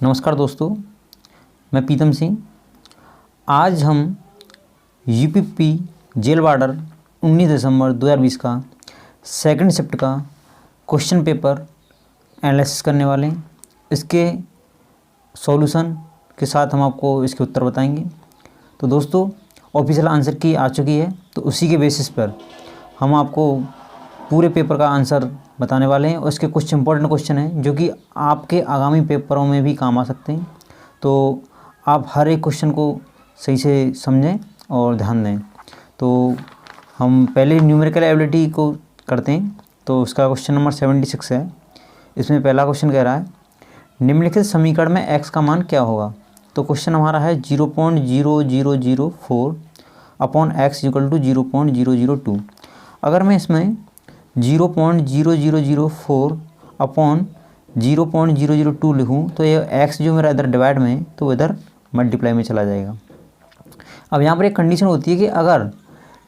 नमस्कार दोस्तों, मैं पीतम सिंह। आज हम यूपीपी जेल वार्डर 19 दिसंबर 2020 का सेकंड शिफ्ट का क्वेश्चन पेपर एनालिसिस करने वाले हैं। इसके सॉल्यूशन के साथ हम आपको इसके उत्तर बताएंगे। तो दोस्तों, ऑफिशियल आंसर की आ चुकी है, तो उसी के बेसिस पर हम आपको पूरे पेपर का आंसर बताने वाले हैं और इसके कुछ इंपॉर्टेंट क्वेश्चन हैं जो कि आपके आगामी पेपरों में भी काम आ सकते हैं। तो आप हर एक क्वेश्चन को सही से समझें और ध्यान दें। तो हम पहले न्यूमेरिकल एबिलिटी को करते हैं। तो उसका क्वेश्चन नंबर 76 है। इसमें पहला क्वेश्चन कह रहा है, निम्नलिखित समीकरण में x का मान क्या होगा। तो क्वेश्चन हमारा है 0.0004 अपॉन x इक्वल टू 0.002। अगर मैं इसमें 0.0004 अपॉन 0.002 लिखूँ तो ये x जो मेरा इधर डिवाइड में है तो इधर मल्टीप्लाई में चला जाएगा। अब यहाँ पर एक कंडीशन होती है कि अगर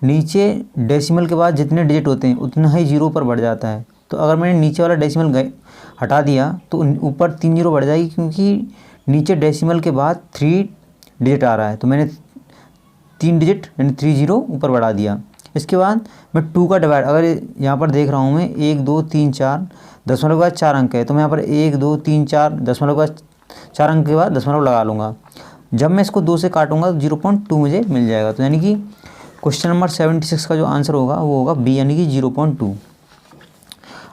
नीचे डेसिमल के बाद जितने डिजिट होते हैं उतना ही जीरो पर बढ़ जाता है। तो अगर मैंने नीचे वाला डेसिमल हटा दिया तो ऊपर 3 जीरो बढ़ जाएगी, क्योंकि नीचे डेसिमल के बाद 3 डिजिट आ रहा है। तो मैंने 3 डिजिट यानी 3 जीरो ऊपर बढ़ा दिया। इसके बाद मैं 2 का डिवाइड, अगर यहाँ पर देख रहा हूँ मैं 1 2 3 4 दशमलव के बाद 4 अंक है, तो मैं यहाँ पर 1 2 3 4 दशमलव के बाद 4 अंक के बाद दशमलव लगा लूँगा। जब मैं इसको 2 से काटूंगा तो 0.2 मुझे मिल जाएगा। तो यानी कि क्वेश्चन नंबर 76 का जो आंसर होगा वो होगा बी, यानी कि 0.2।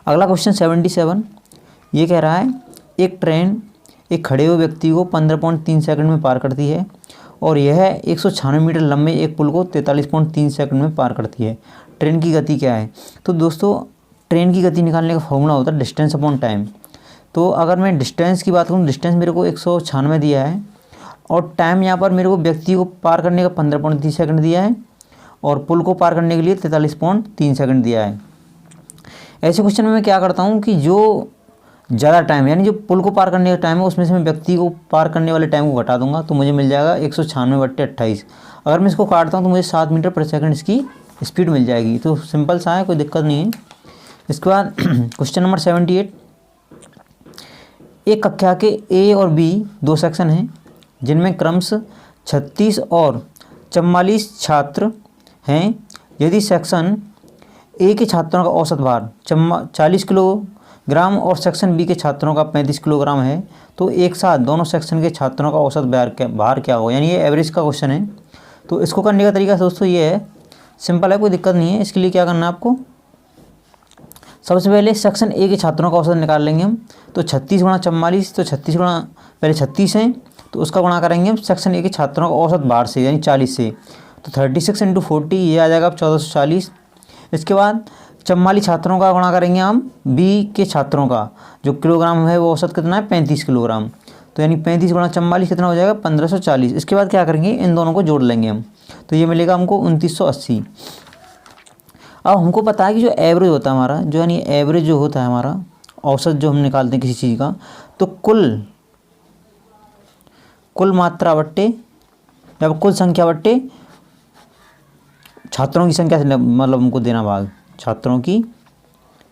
अगला क्वेश्चन 77 ये कह रहा है, एक ट्रेन एक खड़े हुए व्यक्ति को 15.3 सेकंड में पार करती है और यह 196 मीटर लंबे एक पुल को 43.3 सेकंड में पार करती है। ट्रेन की गति क्या है। तो दोस्तों, ट्रेन की गति निकालने का फॉर्मूला होता है डिस्टेंस अपॉन टाइम। तो अगर मैं डिस्टेंस की बात करूँ, डिस्टेंस मेरे को 196 दिया है और टाइम यहाँ पर मेरे को व्यक्ति को पार करने का 15.3 सेकंड दिया है और पुल को पार करने के लिए 43.3 सेकंड दिया है। ऐसे क्वेश्चन में मैं क्या करता हूँ कि जो ज़्यादा टाइम यानी जो पुल को पार करने का टाइम है उसमें से मैं व्यक्ति को पार करने वाले टाइम को घटा दूंगा, तो मुझे मिल जाएगा 196/28। अगर मैं इसको काटता हूँ तो मुझे 7 मीटर पर सेकंड इसकी स्पीड मिल जाएगी। तो सिंपल सा है, कोई दिक्कत नहीं है। इसके बाद क्वेश्चन नंबर 78, एक कक्षा के ए और बी 2 सेक्शन हैं जिनमें क्रमशः 36 और 44 छात्र हैं। यदि सेक्शन ए के छात्रों का औसत भार 40 किलोग्राम और सेक्शन बी के छात्रों का 35 किलोग्राम है, तो एक साथ दोनों सेक्शन के छात्रों का औसत भार क्या होगा। यानी ये एवरेज का क्वेश्चन है। तो इसको करने का तरीका दोस्तों ये है, सिंपल है, कोई दिक्कत नहीं है। इसके लिए क्या करना है आपको, सबसे पहले सेक्शन ए के छात्रों का औसत निकाल लेंगे हम। तो 36 गुणा 44, तो 36 गुणा पहले 36 है तो उसका गुणा करेंगे हम सेक्शन ए के छात्रों का औसत भार से यानी 40 से। तो 36 × 40 ये आ जाएगा 1440। इसके बाद 44 छात्रों का गुणा करेंगे हम बी के छात्रों का, जो किलोग्राम है वो औसत कितना है 35 किलोग्राम। तो यानी 35 गुणा 44 कितना हो जाएगा 1540। इसके बाद क्या करेंगे, इन दोनों को जोड़ लेंगे हम, तो ये मिलेगा हमको 2980। अब हमको पता है कि जो एवरेज होता है हमारा, जो यानी एवरेज जो होता है हमारा औसत जो हम निकालते हैं किसी चीज़ का, तो कुल मात्रा बट्टे या कुल संख्या बट्टे छात्रों की संख्या से मतलब हमको देना भाग छात्रों की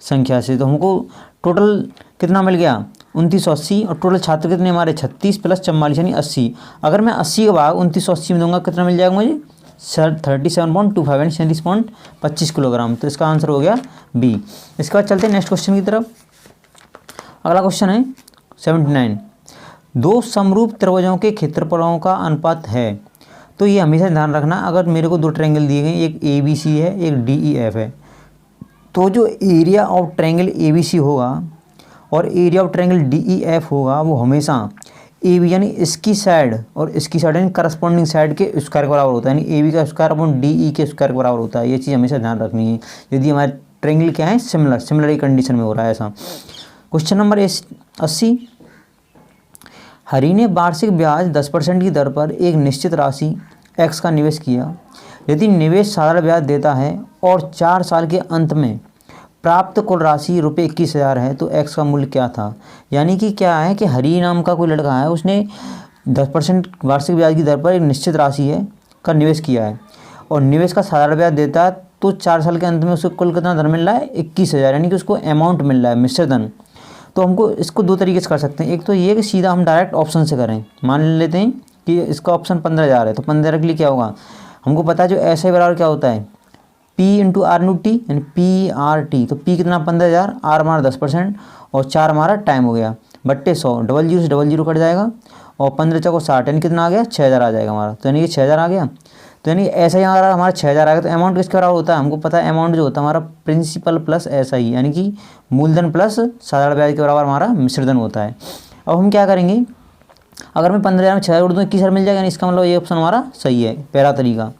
संख्या से। तो हमको टोटल कितना मिल गया 2980 और टोटल छात्र कितने हमारे 36 + 44 यानी 80। अगर मैं 80 का भाग 2980 में दूंगा कितना मिल जाएगा मुझे 37.25 यानी 37.25 किलोग्राम। तो इसका आंसर हो गया बी। इसके बाद चलते हैं नेक्स्ट क्वेश्चन की तरफ। अगला क्वेश्चन है 79, 2 समरूप त्रिभुजों के क्षेत्रफलों का अनुपात है। तो ये हमेशा ध्यान रखना, अगर मेरे को 2 ट्रायंगल दिए गए, एक ABC है एक DEF है, तो जो एरिया ऑफ ट्रायंगल ABC होगा और एरिया ऑफ ट्रायंगल DEF होगा वो हमेशा AB यानी इसकी साइड और इसकी साइड यानी करस्पॉन्डिंग साइड के स्क्वायर के बराबर होता है, यानी AB का स्क्वायर अपॉन DE के स्क्वायर के बराबर होता है। ये चीज़ हमेशा ध्यान रखनी है यदि हमारे ट्रायंगल क्या है सिमिलर कंडीशन में हो रहा है ऐसा। क्वेश्चन नंबर 80, हरी ने वार्षिक ब्याज 10% की दर पर एक निश्चित राशि x का निवेश किया। यदि निवेश साधारण ब्याज देता है और 4 साल के अंत में प्राप्त कुल राशि रुपये 21,000 है, तो x का मूल्य क्या था। यानी कि क्या है कि हरी नाम का कोई लड़का है, उसने 10% वार्षिक ब्याज की दर पर एक निश्चित राशि है का निवेश किया है और निवेश का साधारण ब्याज देता है, तो 4 साल के अंत में उसको कुल कितना धन मिल रहा है 21,000, यानी कि उसको अमाउंट मिल रहा है मिश्र धन। तो हमको इसको दो तरीके से कर सकते हैं। एक तो ये कि सीधा हम डायरेक्ट ऑप्शन से करें। मान लेते हैं कि इसका ऑप्शन 15,000 है, तो 15 के लिए क्या होगा, हमको पता है जो ऐसे बराबर क्या होता है P into R into T, यानी PRT। तो P कितना 15,000, R हमारा 10% और 4 हमारा टाइम हो गया, बट्टे 100, डबल जीरो से डबल जीरो कट जाएगा और 15 चौको 60, यानी कितना आ गया 6,000 आ जाएगा हमारा। तो यानी कि 6,000 आ गया। तो यानी ऐसा ही हमारा 6,000 आ गया। तो अमाउंट किसके बराबर होता है, हमको पता है अमाउंट जो होता है हमारा प्रिंसिपल प्लस SI, यानी कि मूलधन प्लस साधारण ब्याज के बराबर हमारा मिश्रधन होता है। अब हम क्या करेंगे, अगर मैं 15,000 में 6,000 जोड़ दूँ 21,000 मिल जाएगा, यानी इसका मतलब ये ऑप्शन हमारा सही है, पहला तरीका।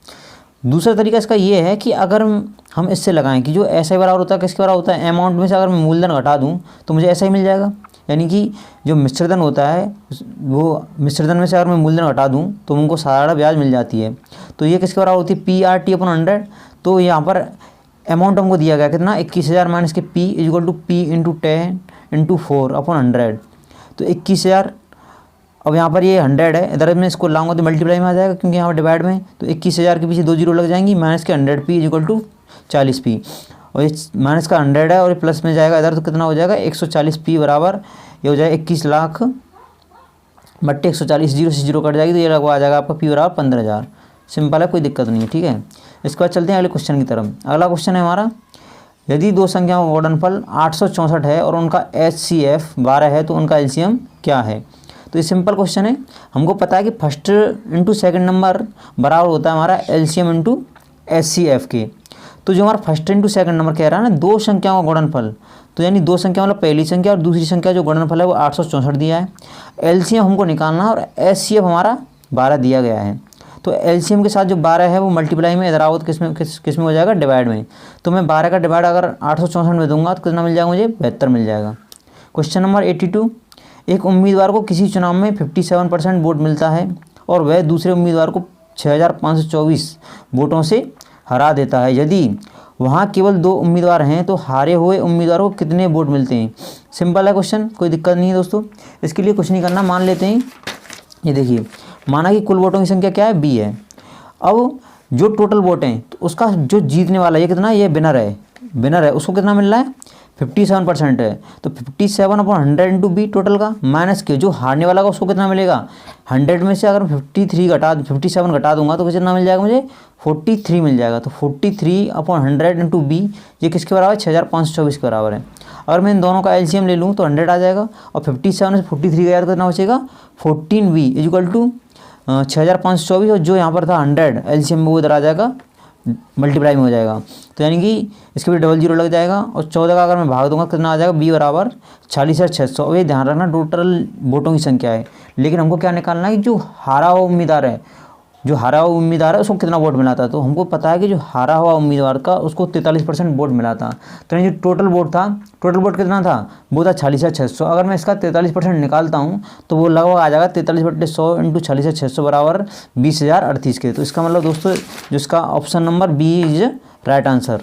दूसरा तरीका इसका ये है कि अगर हम इससे लगाएं कि जो SI बराबर होता है किसके बराबर होता है, अमाउंट में से अगर मैं मूलधन घटा दूं तो मुझे SI मिल जाएगा। यानी कि जो मिश्रधन होता है वो मिश्रधन में से अगर मैं मूलधन घटा दूं तो उनको साधारण ब्याज मिल जाती है। तो ये किसके बराबर होती है, PRT अपॉन 100। तो यहाँ पर अमाउंट हमको दिया गया कितना 21,000 माइनस के P equal to P into 10 into 4 upon 100। तो 21,000, अब यहाँ पर ये 100 है, इधर मैं इसको लाऊंगा तो मल्टीप्लाई में आ जाएगा क्योंकि यहाँ पर डिवाइड में। तो 21,000 के पीछे 2 जीरो लग जाएंगी, माइनस के 100 P इक्वल टू 40P, और ये माइनस का 100 है और ये प्लस में जाएगा इधर, तो कितना हो जाएगा 140P बराबर ये हो जाएगा 21 लाख बट्टे 140, जीरो से जीरो कट जाएगी तो ये लगवा आ जाएगा आपका P बराबर 15,000। सिंपल है, कोई दिक्कत नहीं है, ठीक है। इसके बाद चलते हैं अगले क्वेश्चन की तरफ। अगला क्वेश्चन है हमारा, यदि दो संख्याओं का गुणनफल 864 है और उनका HCF 12 है तो उनका LCM क्या है। तो ये सिंपल क्वेश्चन है। हमको पता है कि फर्स्ट इंटू सेकंड नंबर बराबर होता है हमारा LCM इंटू HCF के। तो जो हमारा फर्स्ट इंटू सेकंड नंबर कह रहा है ना, दो संख्याओं का गुणनफल, तो यानी दो संख्या मतलब पहली संख्या और दूसरी संख्या जो गुणनफल है वो 864 दिया है। LCM हमको निकालना है और HCF हमारा 12 दिया गया है। तो LCM के साथ जो 12 है वो मल्टीप्लाई में, इधर आओ तो किस में हो जाएगा, डिवाइड में। तो मैं 12 का डिवाइड अगर 864 में दूंगा तो कितना मिल जाएगा मुझे, 72 मिल जाएगा। क्वेश्चन नंबर 82, एक उम्मीदवार को किसी चुनाव में 57% वोट मिलता है और वह दूसरे उम्मीदवार को 6,524 वोटों से हरा देता है। यदि वहाँ केवल 2 उम्मीदवार हैं तो हारे हुए उम्मीदवार को कितने वोट मिलते हैं। सिंपल है क्वेश्चन, कोई दिक्कत नहीं है दोस्तों। इसके लिए कुछ नहीं करना, मान लेते हैं ये देखिए, माना कि कुल वोटों की संख्या क्या है, 20 है। अब जो टोटल वोट हैं तो उसका जो जीतने वाला ये कितना, ये विनर है, उसको कितना मिल रहा है 57% है। तो 57 अपॉन 100 इंटू बी टोटल का, माइनस के जो हारने वाला का उसको कितना मिलेगा, 100 में से अगर 57 घटा दूंगा तो कितना मिल जाएगा मुझे, 43 मिल जाएगा। तो 43 अपॉन 100 इंटू बी ये किसके बराबर है, 6,524 के बराबर है। अगर मैं इन दोनों का LCM ले लूँ तो 100 आ जाएगा और 57 से 43 गया तो कितना बचेगा, 14B इक्वल टू 6,524, और जो यहाँ पर था 100 LCM में वो इधर आ जाएगा, मल्टीप्लाई में हो जाएगा। तो यानी कि इसके भी डबल जीरो लग जाएगा और 14 का अगर मैं भाग दूंगा कितना आ जाएगा, B बराबर 40,600। अब ये ध्यान रखना टोटल वोटों की संख्या है, लेकिन हमको क्या निकालना है कि जो हारा हुआ उम्मीदवार है उसको कितना वोट मिला था। तो हमको पता है कि जो हारा हुआ उम्मीदवार का उसको 43% वोट मिला था। तो जो टोटल वोट कितना था, वो था 40,600। अगर मैं इसका 43% निकालता हूँ तो वो लगभग आ जाएगा 43/100 इंटू 40,600 बराबर 20,038 के। तो इसका मतलब दोस्तों जो इसका option number B is right answer.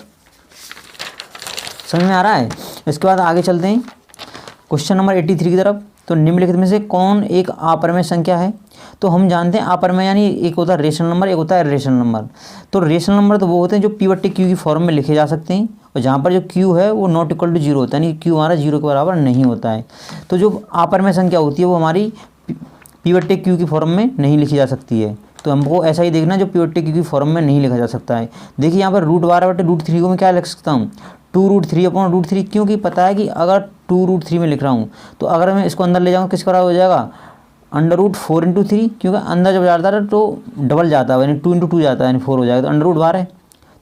समझ में आ रहा है। इसके बाद आगे चलते हैं क्वेश्चन नंबर 83 की तरफ। तो निम्नलिखित में से कौन एक अपरिमेय संख्या है। तो हम जानते हैं अपरिमेय यानी एक होता है रेशनल नंबर, एक होता है इरेशनल नंबर। तो रेशनल नंबर तो वो होते हैं जो P/Q की फॉर्म में लिखे जा सकते हैं, और जहाँ पर जो Q है वो नॉट इक्वल टू 0 होता है, यानी Q हमारा 0 के बराबर नहीं होता है। तो जो अपरिमेय संख्या होती है वो हमारी P/Q की फॉर्म में नहीं लिखी जा सकती है। तो हमको ऐसा ही देखना जो P/Q की फॉर्म में नहीं लिखा जा सकता है। देखिए यहाँ पर √12/√3 को मैं क्या लिख सकता हूँ, 2√3 अपॉन √3, क्योंकि पता है कि अगर 2√3 में लिख रहा हूँ तो अगर मैं इसको अंदर ले जाऊँ किस बराबर हो जाएगा, √4 इंटू 3, क्योंकि अंदर जब जाता है तो डबल जाता है, यानी 2 इंटू 2 जाता है, यानी 4 हो जाएगा। तो √12,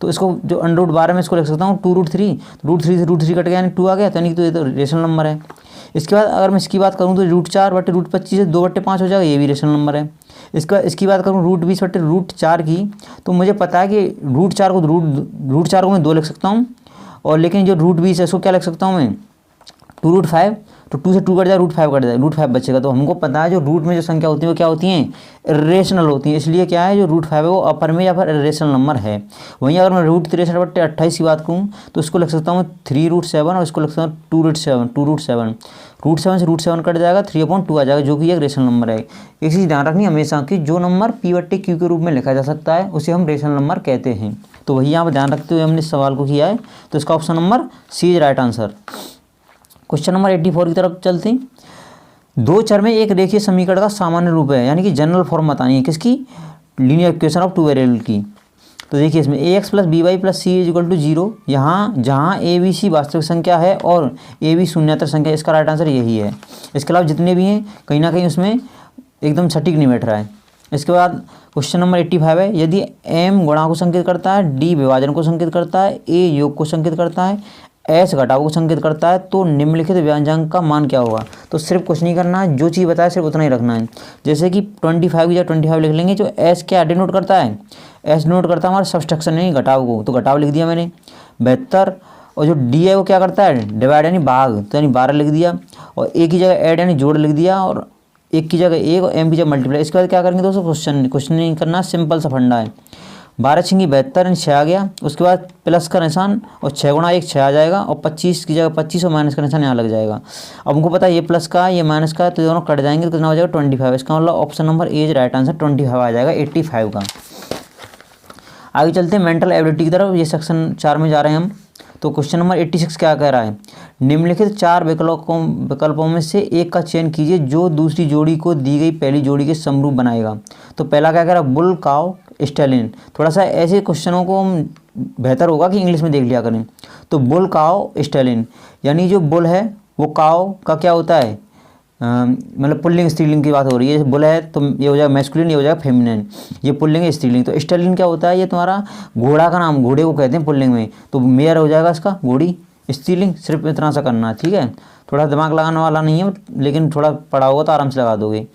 तो इसको जो √12 में इसको लिख सकता हूँ 2√3, √3 से √3 कट गया यानी 2 आ गया, यानी तो ये तो रेशनल नंबर है। इसके बाद अगर मैं इसकी बात करूँ तो √4/√25 से 2/5 हो जाएगा, ये भी रेशनल नंबर है। इसके बाद इसकी बात करूँ √20/√4 की, तो मुझे पता है कि √4 को मैं 2 लिख सकता हूँ, और लेकिन जो √20 है इसको क्या लिख सकता हूँ मैं 2√5, तो 2 से 2 कट जाए √5 कट जाए, √5 बचेगा। तो हमको पता है जो रूट में जो संख्या होती है वो क्या होती हैं, इरेशनल होती हैं। इसलिए क्या है जो √5 है वो अपरिमेय या फिर इरेशनल नंबर है। वहीं अगर मैं √63/28 की बात करूँ तो इसको लिख सकता हूँ 3√7, और इसको लिख सकता हूँ 2√7 से √7 कट जाएगा, 3/2 आ जाएगा, जो कि एक रेशनल नंबर है। एक चीज़ ध्यान रखनी हमेशा कि जो नंबर P/Q के रूप में लिखा जा सकता है उसे हम रेशनल नंबर कहते हैं। तो वही यहाँ पर ध्यान रखते हुए हमने इस सवाल को किया है। तो इसका option number C is right answer. Question number 84 की तरफ चलते हैं। दो चर में एक रेखीय समीकरण का सामान्य रूप है, यानी कि जनरल फॉर्म बतानी है किसकी, linear equation of two variable की। तो देखिए इसमें A X plus B Y plus C is equal to 0, यहाँ जहाँ ए बी सी वास्तविक संख्या है और ए बी शून्येतर संख्या, इसका राइट आंसर यही है। इसके अलावा जितने भी हैं कहीं ना कहीं उसमें एकदम सटीक नहीं बैठ रहा है। इसके बाद क्वेश्चन नंबर 85 है, यदि एम गुणा को संकेत करता है, डी विभाजन को संकेत करता है, ए योग को संकेत करता है, एस घटाव को संकेत करता है, तो निम्नलिखित व्यंजक का मान क्या होगा। तो सिर्फ कुछ नहीं करना है, जो चीज़ बताया सिर्फ उतना ही रखना है। जैसे कि 25 की जगह 25 लिख लेंगे। जो एस क्या डिनोट करता है, एस डिनोट करता है हमारा सब्सट्रैक्शन यानी घटाव को, तो घटाव लिख दिया मैंने 72। और जो डी है वो क्या करता है, डिवाइड यानी भाग, तो यानी 12 लिख दिया। और ए की जगह ऐड यानी जोड़ लिख दिया, और एक की जगह एक और एम की जगह मल्टीप्लाई। इसके बाद क्या करेंगे दोस्तों, क्वेश्चन नहीं करना, सिंपल सा फंडा है। 12 छिंगी 72 यानी 6 आ गया। उसके बाद प्लस का निशान और 6 गुणा 1 6 आ जाएगा, और 25 की जगह 25 और माइनस का निशान यहाँ लग जाएगा। अब हमको पता है ये प्लस का ये माइनस का, तो दोनों कट जाएंगे, तो कितना हो जाएगा 25। इसका मतलब option number A is right answer, 25 आ जाएगा 85 का। आगे चलते हैं मेंटल एबिलिटी की तरफ, ये सेक्शन 4 में जा रहे हैं हम। तो क्वेश्चन नंबर 86 क्या कह रहा है, निम्नलिखित 4 विकल्पों में से एक का चयन कीजिए जो दूसरी जोड़ी को दी गई पहली जोड़ी के समरूप बनाएगा। तो पहला क्या कह रहा है, बुल काउ स्टैलिन। थोड़ा सा ऐसे क्वेश्चनों को हम बेहतर होगा कि इंग्लिश में देख लिया करें। तो बुल काउ स्टैलिन, यानी जो बुल है वो काउ का क्या होता है, मतलब पुल्लिंग स्त्रीलिंग की बात हो रही है। बुल है तो ये हो जाएगा मैस्कुलिन, ये हो जाएगा फेमिनिन, ये पुल्लिंग है स्त्रीलिंग। तो स्टैलिन क्या होता है, ये तुम्हारा घोड़ा का नाम, घोड़े को कहते हैं पुल्लिंग में, तो मेयर हो जाएगा इसका घोड़ी, स्त्रीलिंग। सिर्फ इतना सा करना है, ठीक है। थोड़ा दिमाग लगाने वाला नहीं है, लेकिन थोड़ा पढ़ा होगा तो आराम से लगा दोगे।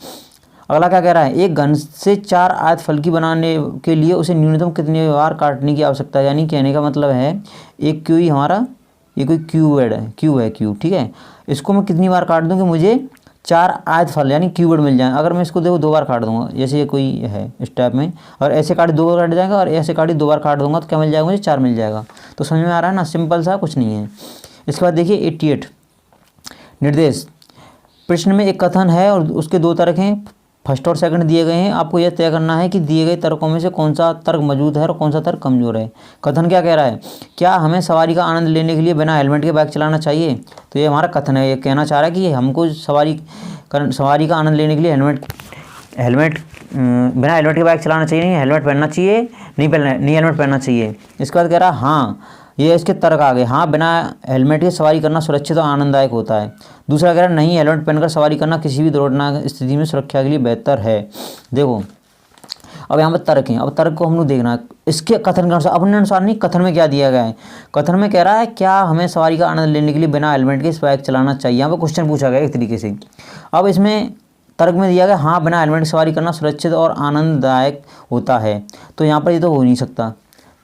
अगला क्या कह रहा है, एक घन से 4 आयत फलकी बनाने के लिए उसे न्यूनतम कितने बार काटने की आवश्यकता है। यानी कहने का मतलब है एक क्यू ही हमारा, ये कोई क्यूब है, ठीक है। इसको मैं कितनी बार काट दूँ कि मुझे 4 आयत फल यानी क्यूबेड मिल जाए। अगर मैं इसको देखो 2 बार काट दूंगा, जैसे ये कोई है स्टेप में, और ऐसे काट 2 बार काट जाएगा, और ऐसे काटी 2 बार काट दूंगा, तो क्या मिल जाएगा मुझे, 4 मिल जाएगा। तो समझ में आ रहा है ना, सिंपल सा, कुछ नहीं है। इसके बाद देखिए 88 निर्देश। प्रश्न में एक कथन है और उसके 2 तर्क हैं, फर्स्ट और सेकंड दिए गए हैं। आपको यह तय करना है कि दिए गए तर्कों में से कौन सा तर्क मौजूद है और कौन सा तर्क कमजोर है। कथन क्या कह रहा है, क्या हमें सवारी का आनंद लेने के लिए बिना हेलमेट के बाइक चलाना चाहिए। तो ये हमारा कथन है, ये कहना चाह रहा है कि हमको सवारी का आनंद लेने के लिए बिना हेलमेट के बाइक चलाना चाहिए, नहीं हेलमेट पहनना चाहिए, नहीं हेलमेट पहनना चाहिए। इसके बाद कह रहा है हाँ, ये इसके तर्क आ गए, हाँ बिना हेलमेट के सवारी करना सुरक्षित और आनंददायक होता है। दूसरा कह रहा है नहीं, हेलमेट पहनकर सवारी करना किसी भी दुर्घटना स्थिति में सुरक्षा के लिए बेहतर है। देखो अब यहाँ पर तर्क हैं, अब तर्क को हम लोग देखना है इसके कथन के अनुसार, अपने अनुसार नहीं, कथन में क्या दिया गया है। कथन में कह रहा है क्या हमें सवारी का आनंद लेने के लिए बिना हेलमेट के बाइक चलाना चाहिए। यहाँ पर क्वेश्चन पूछा गया एक तरीके से। अब इसमें तर्क में दिया गया हाँ बिना हेलमेट की सवारी करना सुरक्षित और आनंददायक होता है, तो यहाँ पर ये तो हो नहीं सकता।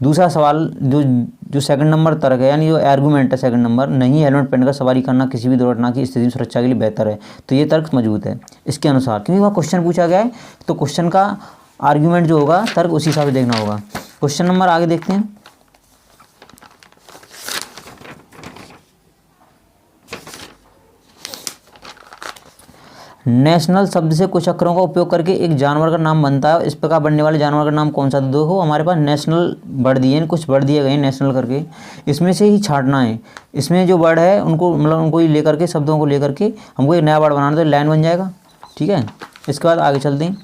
दूसरा सवाल जो सेकंड नंबर तर्क है, यानी जो आर्गूमेंट है सेकंड नंबर, नहीं हेलमेट पहनकर सवारी करना किसी भी दुर्घटना की स्थिति में सुरक्षा के लिए बेहतर है, तो ये तर्क मौजूद है इसके अनुसार, क्योंकि वहाँ क्वेश्चन पूछा गया है, तो क्वेश्चन का आर्गूमेंट जो होगा तर्क उसी हिसाब से देखना होगा। क्वेश्चन नंबर आगे देखते हैं। नेशनल शब्द से कुछ अक्षरों का उपयोग करके एक जानवर का नाम बनता है, इस प्रकार बनने वाले जानवर का नाम कौन सा। देखो हमारे पास नेशनल वर्ड दिए हैं, कुछ वर्ड दिए गए हैं नेशनल करके, इसमें से ही छांटना है। इसमें जो वर्ड है उनको मतलब उनको ही लेकर के, शब्दों को लेकर के हमको एक नया वर्ड बनाना, तो लाइन बन जाएगा, ठीक है। इसके बाद आगे चलते हैं।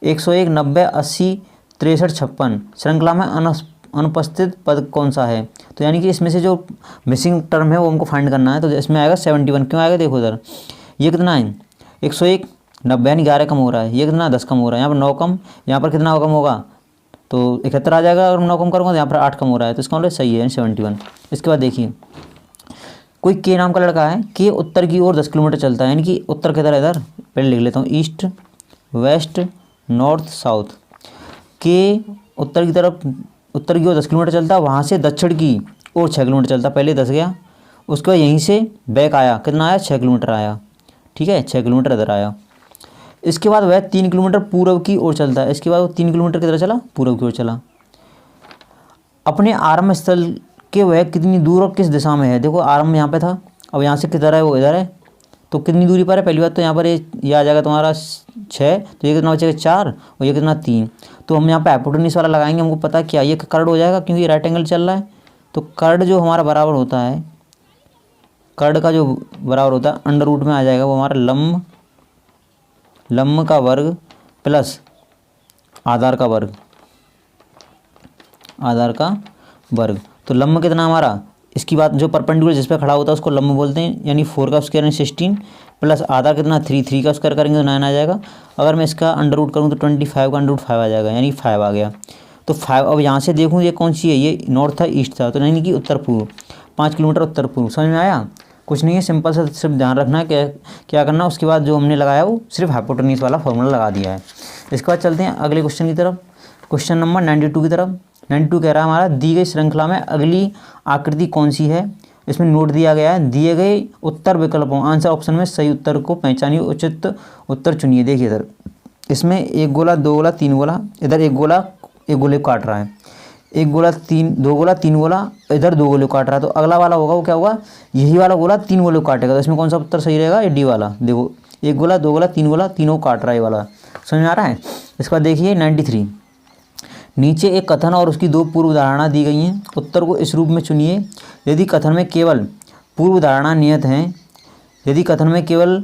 101 90 80 63 56 श्रृंखला में अनुपस्थित पद कौन सा है। तो यानी कि इसमें से जो मिसिंग टर्म है वो हमको फाइंड करना है, तो इसमें आएगा 71। क्यों आएगा, देखो इधर ये कितना है 101 90 यानी 11 कम हो रहा है, ये कितना 10 कम हो रहा है, यहाँ पर 9 कम, यहाँ पर कितना कम होगा तो 71 आ जाएगा। अगर 9 कम करूँगा तो यहाँ पर 8 कम हो रहा है, तो इसका मतलब सही है 71। इसके बाद देखिए कोई के नाम का लड़का है, के उत्तर की ओर 10 किलोमीटर चलता है, यानी कि उत्तर किधर है, इधर पहले लिख लेता हूँ, ईस्ट वेस्ट नॉर्थ साउथ। के उत्तर की ओर 10 किलोमीटर चलता है, वहाँ से दक्षिण की ओर 6 किलोमीटर चलता, पहले 10 गया, उसके बाद यहीं से बैक आया, कितना आया 6 किलोमीटर आया, ठीक है 6 किलोमीटर इधर आया। इसके बाद वह 3 किलोमीटर पूर्व की ओर चलता है, इसके बाद वो 3 किलोमीटर किधर चला, पूर्व की ओर चला। अपने आरंभ स्थल के वह कितनी दूर और किस दिशा में है। देखो आरंभ यहाँ पे था, अब यहाँ से किधर है, वो इधर है, तो कितनी दूरी पर है। पहली बात तो यहाँ पर ये आ जाएगा तुम्हारा 6, तो ये कितना बचेगा 4, और ये कितना 3। तो हम यहाँ पे हाइपोटेन्यूस वाला लगाएंगे, हमको पता क्या ये कर्ड हो जाएगा, क्योंकि राइट एंगल चल रहा है, तो कर्ड जो हमारा बराबर होता है कर्ण का जो बराबर होता है अंडर रूट में आ जाएगा वो हमारा लम्ब का वर्ग प्लस आधार का वर्ग, तो लम्ब कितना हमारा, इसकी बात जो परपेंडिकुलर जिस पे खड़ा होता है उसको लंब बोलते हैं, यानी 4 का स्क्वायर यानी 16 प्लस आधा कितना 3 का स्क्वायर करेंगे तो 9 आ जाएगा। अगर मैं इसका अंडर रूट करूँ तो 25 का अंडर रूट 5 आ जाएगा, यानी 5 आ गया। तो 5 अब यहाँ से देखूँ ये कौन सी है, ये नॉर्थ था ईस्ट था, तो यानी कि उत्तर पूर्व, 5 किलोमीटर उत्तर पूर्व। समझ में आया? कुछ नहीं है, सिंपल सा सिर्फ ध्यान रखना है क्या करना। उसके बाद जो हमने लगाया वो सिर्फ हाइपोटेन्यूज वाला फॉर्मूला लगा दिया है। इसके बाद चलते हैं अगले क्वेश्चन की तरफ, क्वेश्चन नंबर 92 की तरफ। 92 कह रहा है हमारा दी गई श्रृंखला में अगली आकृति कौन सी है। इसमें नोट दिया गया है, दिए गए उत्तर विकल्पों आंसर ऑप्शन में सही उत्तर को पहचानिए, उचित उत्तर चुनिए। देखिए इधर इसमें एक गोला, दो गोला, तीन गोला, इधर एक गोला एक गोले को काट रहा है, एक गोला दो गोला तीन गोला, इधर दो गोले को काट रहा है। तो अगला वाला होगा वो क्या होगा, यही वाला गोला 3 गोले को काटेगा। तो इसमें कौन सा उत्तर सही रहेगा, ये डी वाला। देखो एक गोला, दो गोला, तीन गोला, तीनों काट रहा है ये वाला। समझ में आ रहा है? इसके बाद देखिए 93, नीचे एक कथन और उसकी 2 पूर्व धारणा दी गई हैं, उत्तर को इस रूप में चुनिए। यदि कथन में केवल पूर्व धारणा नियत हैं, यदि कथन में केवल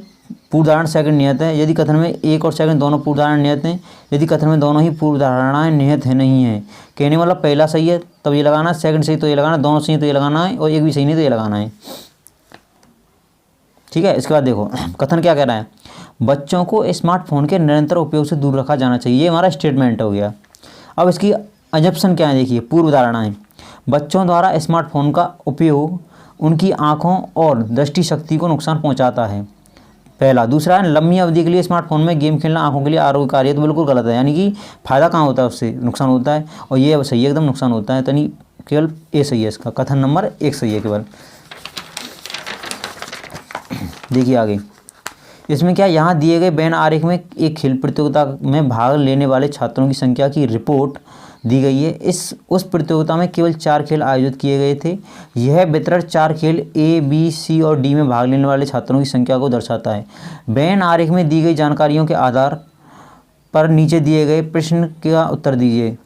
पूर्व धारणा सेकंड नियत है, यदि कथन में एक और सेकंड दोनों पूर्व धारणा नियत हैं, यदि कथन में दोनों ही पूर्व धारणाएं नियत है नहीं है। कहने वाला पहला सही है तब ये लगाना, सेकंड सही तो ये लगाना, दोनों सही तो ये लगाना है, और एक भी सही नहीं तो ये लगाना है। ठीक है। इसके बाद देखो कथन क्या कह रहा है, बच्चों को स्मार्टफोन के निरंतर उपयोग से दूर रखा जाना चाहिए। ये हमारा स्टेटमेंट हो गया। अब इसकी अजम्पशन क्या है, देखिए पूर्व धारणाएं, बच्चों द्वारा स्मार्टफोन का उपयोग उनकी आँखों और दृष्टि शक्ति को नुकसान पहुंचाता है, पहला। दूसरा है लंबी अवधि के लिए स्मार्टफोन में गेम खेलना आंखों के लिए आरोग्यकारी है, तो बिल्कुल गलत है, यानी कि फ़ायदा कहाँ होता है उससे, नुकसान होता है। और ये सही है, एकदम नुकसान होता है, तो नहीं केवल ए सही है, इसका कथन नंबर 1 सही है केवल। देखिए आगे इसमें क्या, यहाँ दिए गए बैन आरेख में एक खेल प्रतियोगिता में भाग लेने वाले छात्रों की संख्या की रिपोर्ट दी गई है। उस प्रतियोगिता में केवल 4 खेल आयोजित किए गए थे। यह वितरण 4 खेल ए, बी, सी और डी में भाग लेने वाले छात्रों की संख्या को दर्शाता है। बैन आरेख में दी गई जानकारियों के आधार पर नीचे दिए गए प्रश्न का उत्तर दीजिए।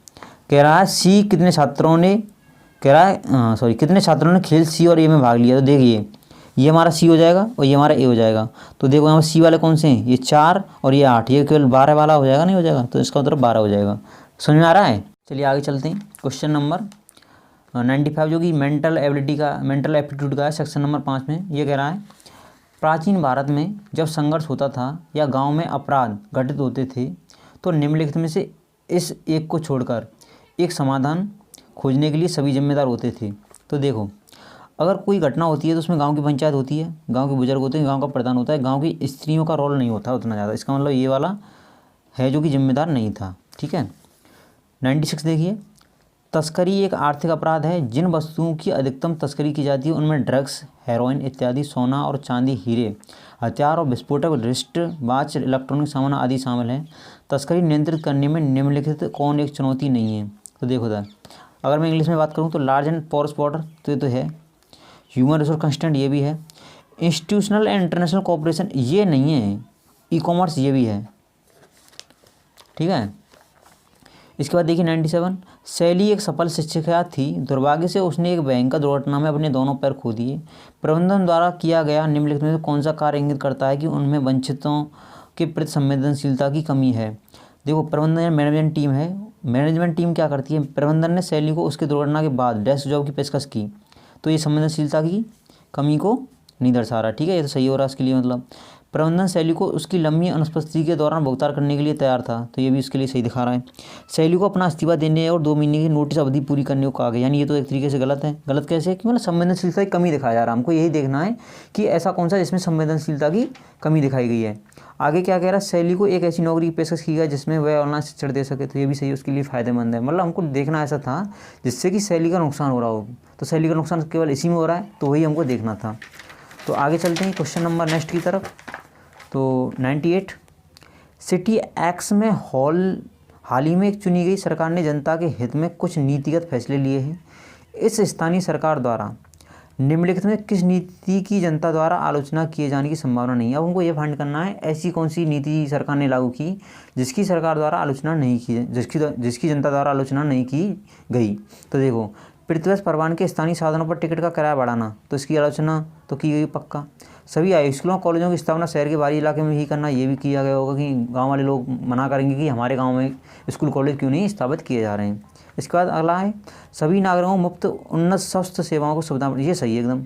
कह रहा है सी कितने छात्रों ने, कितने छात्रों ने खेल सी और ए में भाग लिया। तो देखिए ये हमारा सी हो जाएगा और ये हमारा ए हो जाएगा। तो देखो यहाँ पर सी वाले कौन से हैं, ये 4 और ये 8, ये केवल 12 वाला हो जाएगा, नहीं हो जाएगा, तो इसका उत्तर 12 हो जाएगा। समझ में आ रहा है? चलिए आगे चलते हैं। क्वेश्चन नंबर 95 जो कि मेंटल एप्टीट्यूड का है, सेक्शन नंबर 5 में। ये कह रहा है प्राचीन भारत में जब संघर्ष होता था या गांव में अपराध घटित होते थे तो निम्नलिखित में से इस एक को छोड़कर एक समाधान खोजने के लिए सभी जिम्मेदार होते थे। तो देखो अगर कोई घटना होती है तो उसमें गांव की पंचायत होती है, गांव के बुजुर्ग होते हैं, गांव का प्रधान होता है, गांव की स्त्रियों का रोल नहीं होता उतना ज़्यादा। इसका मतलब ये वाला है जो कि जिम्मेदार नहीं था। ठीक है। 96 देखिए, तस्करी एक आर्थिक अपराध है। जिन वस्तुओं की अधिकतम तस्करी की जाती है उनमें ड्रग्स, हेरोइन इत्यादि, सोना और चांदी, हीरे, हथियार और विस्फोटक, रिस्ट वॉच, इलेक्ट्रॉनिक सामान आदि शामिल हैं। तस्करी नियंत्रित करने में निम्नलिखित कौन एक चुनौती नहीं है। तो देखो था, अगर मैं इंग्लिश में बात करूँ तो लार्ज एंड पोरस बॉर्डर तो ये तो है, ह्यूमन रिसोर्स कंस्टेंट ये भी है, इंस्टीट्यूशनल एंड इंटरनेशनल कोऑपरेशन ये नहीं है, ई कॉमर्स ये भी है। ठीक है। इसके बाद देखिए 97, शैली एक सफल शिक्षिका थी, दुर्भाग्य से उसने एक भयंकर दुर्घटना में अपने दोनों पैर खो दिए। प्रबंधन द्वारा किया गया निम्नलिखित में से कौन सा कार्य इंगित करता है कि उनमें वंचितों के प्रति संवेदनशीलता की कमी है। देखो प्रबंधन मैनेजमेंट टीम है, मैनेजमेंट टीम क्या करती है, प्रबंधन ने शैली को उसके दुर्घटना के बाद डेस्क जॉब की पेशकश की, तो ये संवेदनशीलता की कमी को नहीं दर्शा रहा। ठीक है, ये तो सही हो रहा है इसके लिए। मतलब प्रबंधन शैली को उसकी लंबी अनुपस्थिति के दौरान भुगतान करने के लिए तैयार था, तो ये भी इसके लिए सही दिखा रहा है। शैली को अपना इस्तीफा देने और 2 महीने की नोटिस अवधि पूरी करने को कहा गया, यानी ये तो एक तरीके से गलत है। गलत कैसे, कि मतलब संवेदनशीलता की कमी दिखाया जा रहा है। हमको यही देखना है कि ऐसा कौन सा जिसमें संवेदनशीलता की कमी दिखाई गई है। आगे क्या कह रहा है, शैली को एक ऐसी नौकरी की पेशकश की गई जिसमें वह ऑनलाइन शिक्षण दे सके, तो ये भी सही उसके लिए फ़ायदेमंद है। मतलब हमको देखना ऐसा था जिससे कि शैली का नुकसान हो रहा हो, तो शैली का नुकसान केवल इसी में हो रहा है, तो वही हमको देखना था। तो आगे चलते हैं क्वेश्चन नंबर नेक्स्ट की तरफ। तो 98, सिटी एक्ट में हाल ही में चुनी गई सरकार ने जनता के हित में कुछ नीतिगत फैसले लिए हैं। इस स्थानीय सरकार द्वारा निम्नलिखित में किस नीति की जनता द्वारा आलोचना किए जाने की संभावना नहीं है। अब हमको ये फाइंड करना है ऐसी कौन सी नीति सरकार ने लागू की जिसकी सरकार द्वारा आलोचना नहीं की, जिसकी जनता द्वारा आलोचना नहीं की गई। तो देखो प्रतिवर्ष परिवहन के स्थानीय साधनों पर टिकट का किराया बढ़ाना, तो इसकी आलोचना तो की गई पक्का। सभी हाई स्कूलों कॉलेजों की स्थापना शहर के बाहरी इलाके में ही करना, ये भी किया गया होगा कि गांव वाले लोग मना करेंगे कि हमारे गांव में स्कूल कॉलेज क्यों नहीं स्थापित किए जा रहे हैं। इसके बाद अगला है सभी नागरिकों को मुफ्त उन्नत स्वास्थ्य सेवाओं को सुविधा, ये सही है एकदम।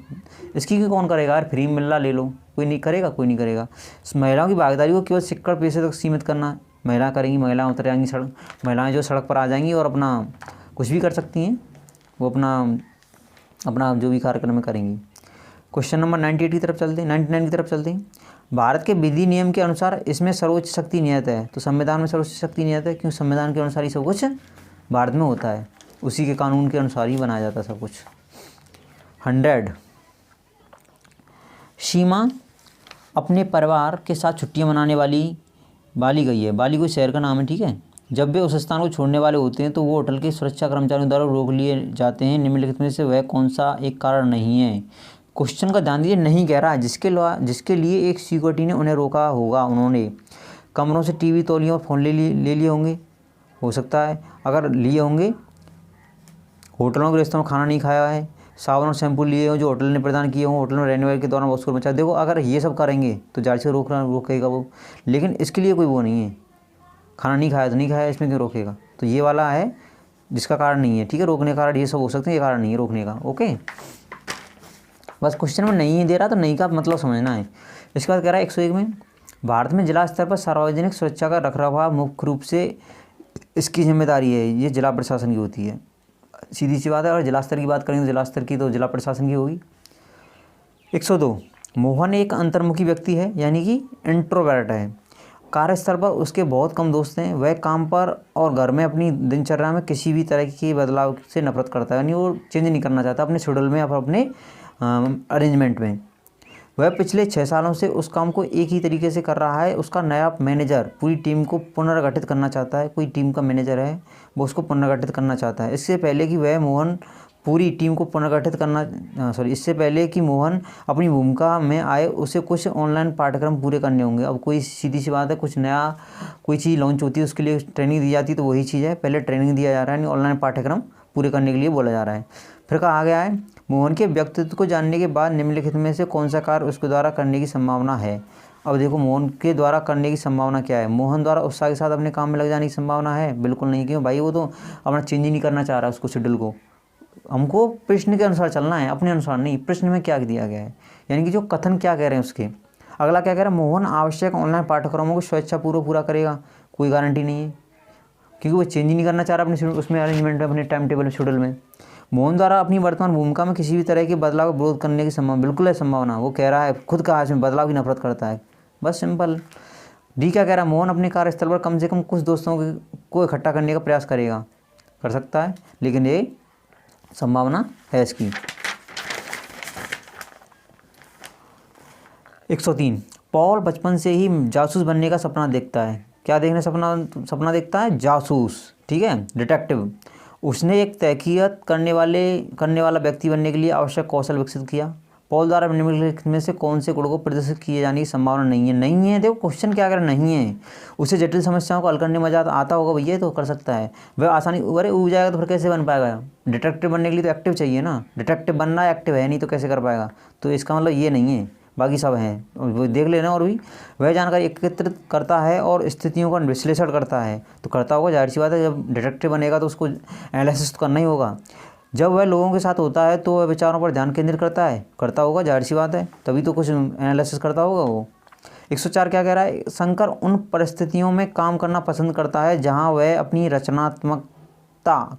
इसकी भी कौन करेगा यार, फ्री में मिल रहा ले लो, कोई नहीं करेगा, कोई नहीं करेगा। महिलाओं की भागीदारी को केवल शिक्षण पेशे तक सीमित करना, महिला करेंगी, महिलाएं उतर जाएंगी सड़क, महिलाएं जो सड़क पर आ जाएंगी और अपना कुछ भी कर सकती हैं, वो अपना जो भी कार्यक्रम में करेंगी। क्वेश्चन नंबर 98 की तरफ चलते हैं, 99 की तरफ चलते हैं। भारत के विधि नियम के अनुसार इसमें सर्वोच्च शक्ति नियत है, तो संविधान में सर्वोच्च शक्ति नियत है, क्योंकि संविधान के अनुसार ही सब कुछ भारत में होता है, उसी के कानून के अनुसार ही बनाया जाता है सब कुछ। 100 सीमा अपने परिवार के साथ छुट्टियां मनाने बाली गई है। बाली कोई शहर का नाम है, ठीक है। जब वे उस स्थान को छोड़ने वाले होते हैं तो वो होटल के सुरक्षा कर्मचारियों द्वारा रोक लिए जाते हैं। निम्नलिखित में से वह कौन सा एक कारण नहीं है। क्वेश्चन का ध्यान दीजिए, नहीं कह रहा जिसके लिए एक सिक्योरिटी ने उन्हें रोका होगा। उन्होंने कमरों से टीवी, तौलिया और फ़ोन ले लिए होंगे, हो सकता है। अगर लिए होंगे, होटलों के रेस्तों में खाना नहीं खाया है, साबुन और शैम्पू लिए हो जो होटल ने प्रदान किए हों, होटल में रहने वाले के दौरान उसको बचा। देखो अगर ये सब करेंगे तो जाहिर से रोकेगा वो, लेकिन इसके लिए कोई वो नहीं है, खाना नहीं खाया तो नहीं खाया, इसमें क्यों रोकेगा। तो ये वाला है जिसका कारण नहीं है, ठीक है। रोकने का कारण ये सब हो सकते हैं, ये कारण नहीं है रोकने का, ओके। बस क्वेश्चन में नहीं दे रहा तो नहीं का मतलब समझना है। इसके बाद कह रहा है 101 में, भारत में जिला स्तर पर सार्वजनिक सुरक्षा का रखरखाव मुख्य रूप से इसकी जिम्मेदारी है, ये जिला प्रशासन की होती है, सीधी सी बात है। और जिला स्तर की बात करेंगे तो जिला स्तर की तो जिला प्रशासन की होगी। 102 मोहन एक अंतर्मुखी व्यक्ति है, यानी कि इंट्रोवर्ट है। कार्यस्थल पर उसके बहुत कम दोस्त हैं। वह काम पर और घर में अपनी दिनचर्या में किसी भी तरह के बदलाव से नफरत करता है, यानी वो चेंज नहीं करना चाहता अपने शेड्यूल में या फिर अपने अरेंजमेंट में। वह पिछले 6 सालों से उस काम को एक ही तरीके से कर रहा है। उसका नया मैनेजर पूरी टीम को पुनर्गठित करना चाहता है। कोई टीम का मैनेजर है, वो उसको पुनर्गठित करना चाहता है। इससे पहले कि मोहन अपनी भूमिका में आए, उसे कुछ ऑनलाइन पाठ्यक्रम पूरे करने होंगे। अब कोई सीधी सी बात है, कुछ नया कोई चीज़ लॉन्च होती है, उसके लिए ट्रेनिंग दी जाती है, तो वही चीज़ है, पहले ट्रेनिंग दिया जा रहा है, ऑनलाइन पाठ्यक्रम पूरे करने के लिए बोला जा रहा है। फिर कहा गया है मोहन के व्यक्तित्व को जानने के बाद निम्नलिखित में से कौन सा कार्य उसके द्वारा करने की संभावना है। अब देखो मोहन के द्वारा करने की संभावना क्या है। मोहन द्वारा उत्साह के साथ अपने काम में लग जाने की संभावना है, बिल्कुल नहीं। क्यों भाई, वो तो अपना चेंज ही नहीं करना चाह रहा उसको शेड्यूल को। हमको प्रश्न के अनुसार चलना है, अपने अनुसार नहीं। प्रश्न में क्या दिया गया है, यानी कि जो कथन क्या कह रहे हैं उसके। अगला क्या कह रहा है, मोहन आवश्यक ऑनलाइन पाठ्यक्रमों को स्वेच्छापूर्वक पूरा करेगा, कोई गारंटी नहीं है, क्योंकि वो चेंज ही नहीं करना चाह रहा अपने उसमें अरेंजमेंट में, अपने टाइम टेबल शेड्यूल में। मोहन द्वारा अपनी वर्तमान भूमिका में किसी भी तरह के बदलाव का विरोध करने की संभावना बिल्कुल है संभावना। वो कह रहा है, खुद कहा इसमें बदलाव की नफरत करता है, बस सिंपल। डी क्या कह रहा है, मोहन अपने कार्यस्थल पर कम से कम कुछ दोस्तों को इकट्ठा करने का प्रयास करेगा, कर सकता है, लेकिन ये संभावना है इसकी। 103 पॉल बचपन से ही जासूस बनने का सपना देखता है। क्या देखने सपना देखता है, जासूस, ठीक है, डिटेक्टिव। उसने एक तहकीकत करने वाला व्यक्ति बनने के लिए आवश्यक कौशल विकसित किया। पॉल द्वारा निम्नलिखित में से कौन से गुण को प्रदर्शित किए जाने की संभावना नहीं है। नहीं है, देखो क्वेश्चन क्या कर नहीं है। उसे जटिल समस्याओं को हल करने में मजा आता होगा भैया, तो कर सकता है वह आसानी। अरे उग जाएगा तो फिर कैसे बन पाएगा। डिटेक्टिव बनने के लिए तो एक्टिव चाहिए ना, डिटेक्टिव बनना एक्टिव है नहीं तो कैसे कर पाएगा। तो इसका मतलब ये नहीं है, बाकी सब हैं, वो देख लेना। और भी वह जानकारी एकत्रित करता है और स्थितियों का विश्लेषण करता है, तो करता होगा, जाहिर सी बात है। जब डिटेक्टिव बनेगा तो उसको एनालिसिस तो करना ही होगा। जब वह लोगों के साथ होता है तो वह विचारों पर ध्यान केंद्रित करता होगा, जाहिर सी बात है, तभी तो कुछ एनालिसिस करता होगा वो। 104 क्या कह रहा है, शंकर उन परिस्थितियों में काम करना पसंद करता है जहां वह अपनी रचनात्मकता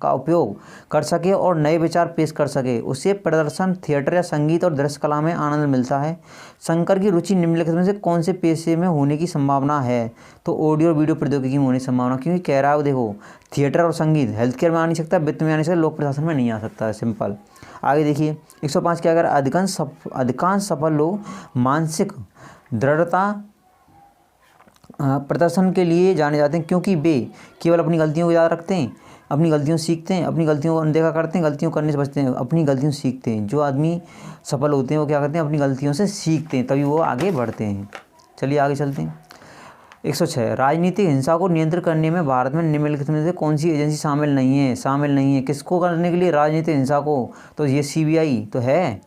का उपयोग कर सके और नए विचार पेश कर सके। उसे प्रदर्शन, थिएटर या संगीत और दृश्य कला में आनंद मिलता है। शंकर की रुचि निम्नलिखित में से कौन से पेशे में होने की संभावना है, तो ऑडियो और वीडियो प्रौद्योगिकी में होने की संभावना। क्योंकि कह रहा है, देखो थिएटर और संगीत हेल्थ केयर में आ नहीं सकता, वित्त में आ नहीं सकता, लोक प्रशासन में नहीं आ सकता है, सिंपल। आगे देखिए 105 क्या अगर अधिकांश सफल लोग मानसिक दृढ़ता प्रदर्शन के लिए जाने जाते हैं, क्योंकि वे केवल अपनी गलतियों को याद रखते हैं, अपनी गलतियों सीखते हैं, अपनी गलतियों को अनदेखा करते हैं, गलतियों करने से बचते हैं, अपनी गलतियों सीखते हैं। जो आदमी सफल होते हैं वो क्या करते हैं, अपनी गलतियों से सीखते हैं, तभी वो आगे बढ़ते हैं। चलिए आगे चलते हैं। 106 राजनीतिक हिंसा को नियंत्रित करने में भारत में निम्नलिखित में से कौन सी एजेंसी शामिल नहीं है? शामिल नहीं है किसको करने के लिए? राजनीतिक हिंसा को। तो ये सीबीआई तो है।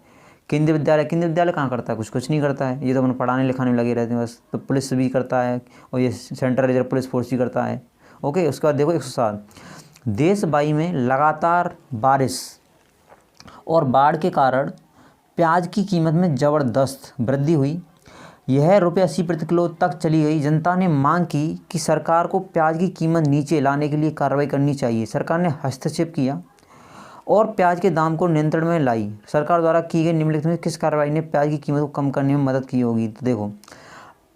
केंद्रीय विद्यालय कहाँ करता है? कुछ नहीं करता है। ये तो अपने पढ़ाने लिखाने में लगे रहते हैं बस। तो पुलिस भी करता है और ये सेंट्रल रिजर्व पुलिस फोर्स भी करता है। ओके, उसके बाद देखो 107 देश बाई में लगातार बारिश और बाढ़ के कारण प्याज की कीमत में ज़बरदस्त वृद्धि हुई। यह ₹80 प्रति किलो तक चली गई। जनता ने मांग की कि सरकार को प्याज की कीमत नीचे लाने के लिए कार्रवाई करनी चाहिए। सरकार ने हस्तक्षेप किया और प्याज के दाम को नियंत्रण में लाई। सरकार द्वारा की गई निम्नलिखित में किस कार्रवाई ने प्याज की कीमत को कम करने में मदद की होगी? तो देखो,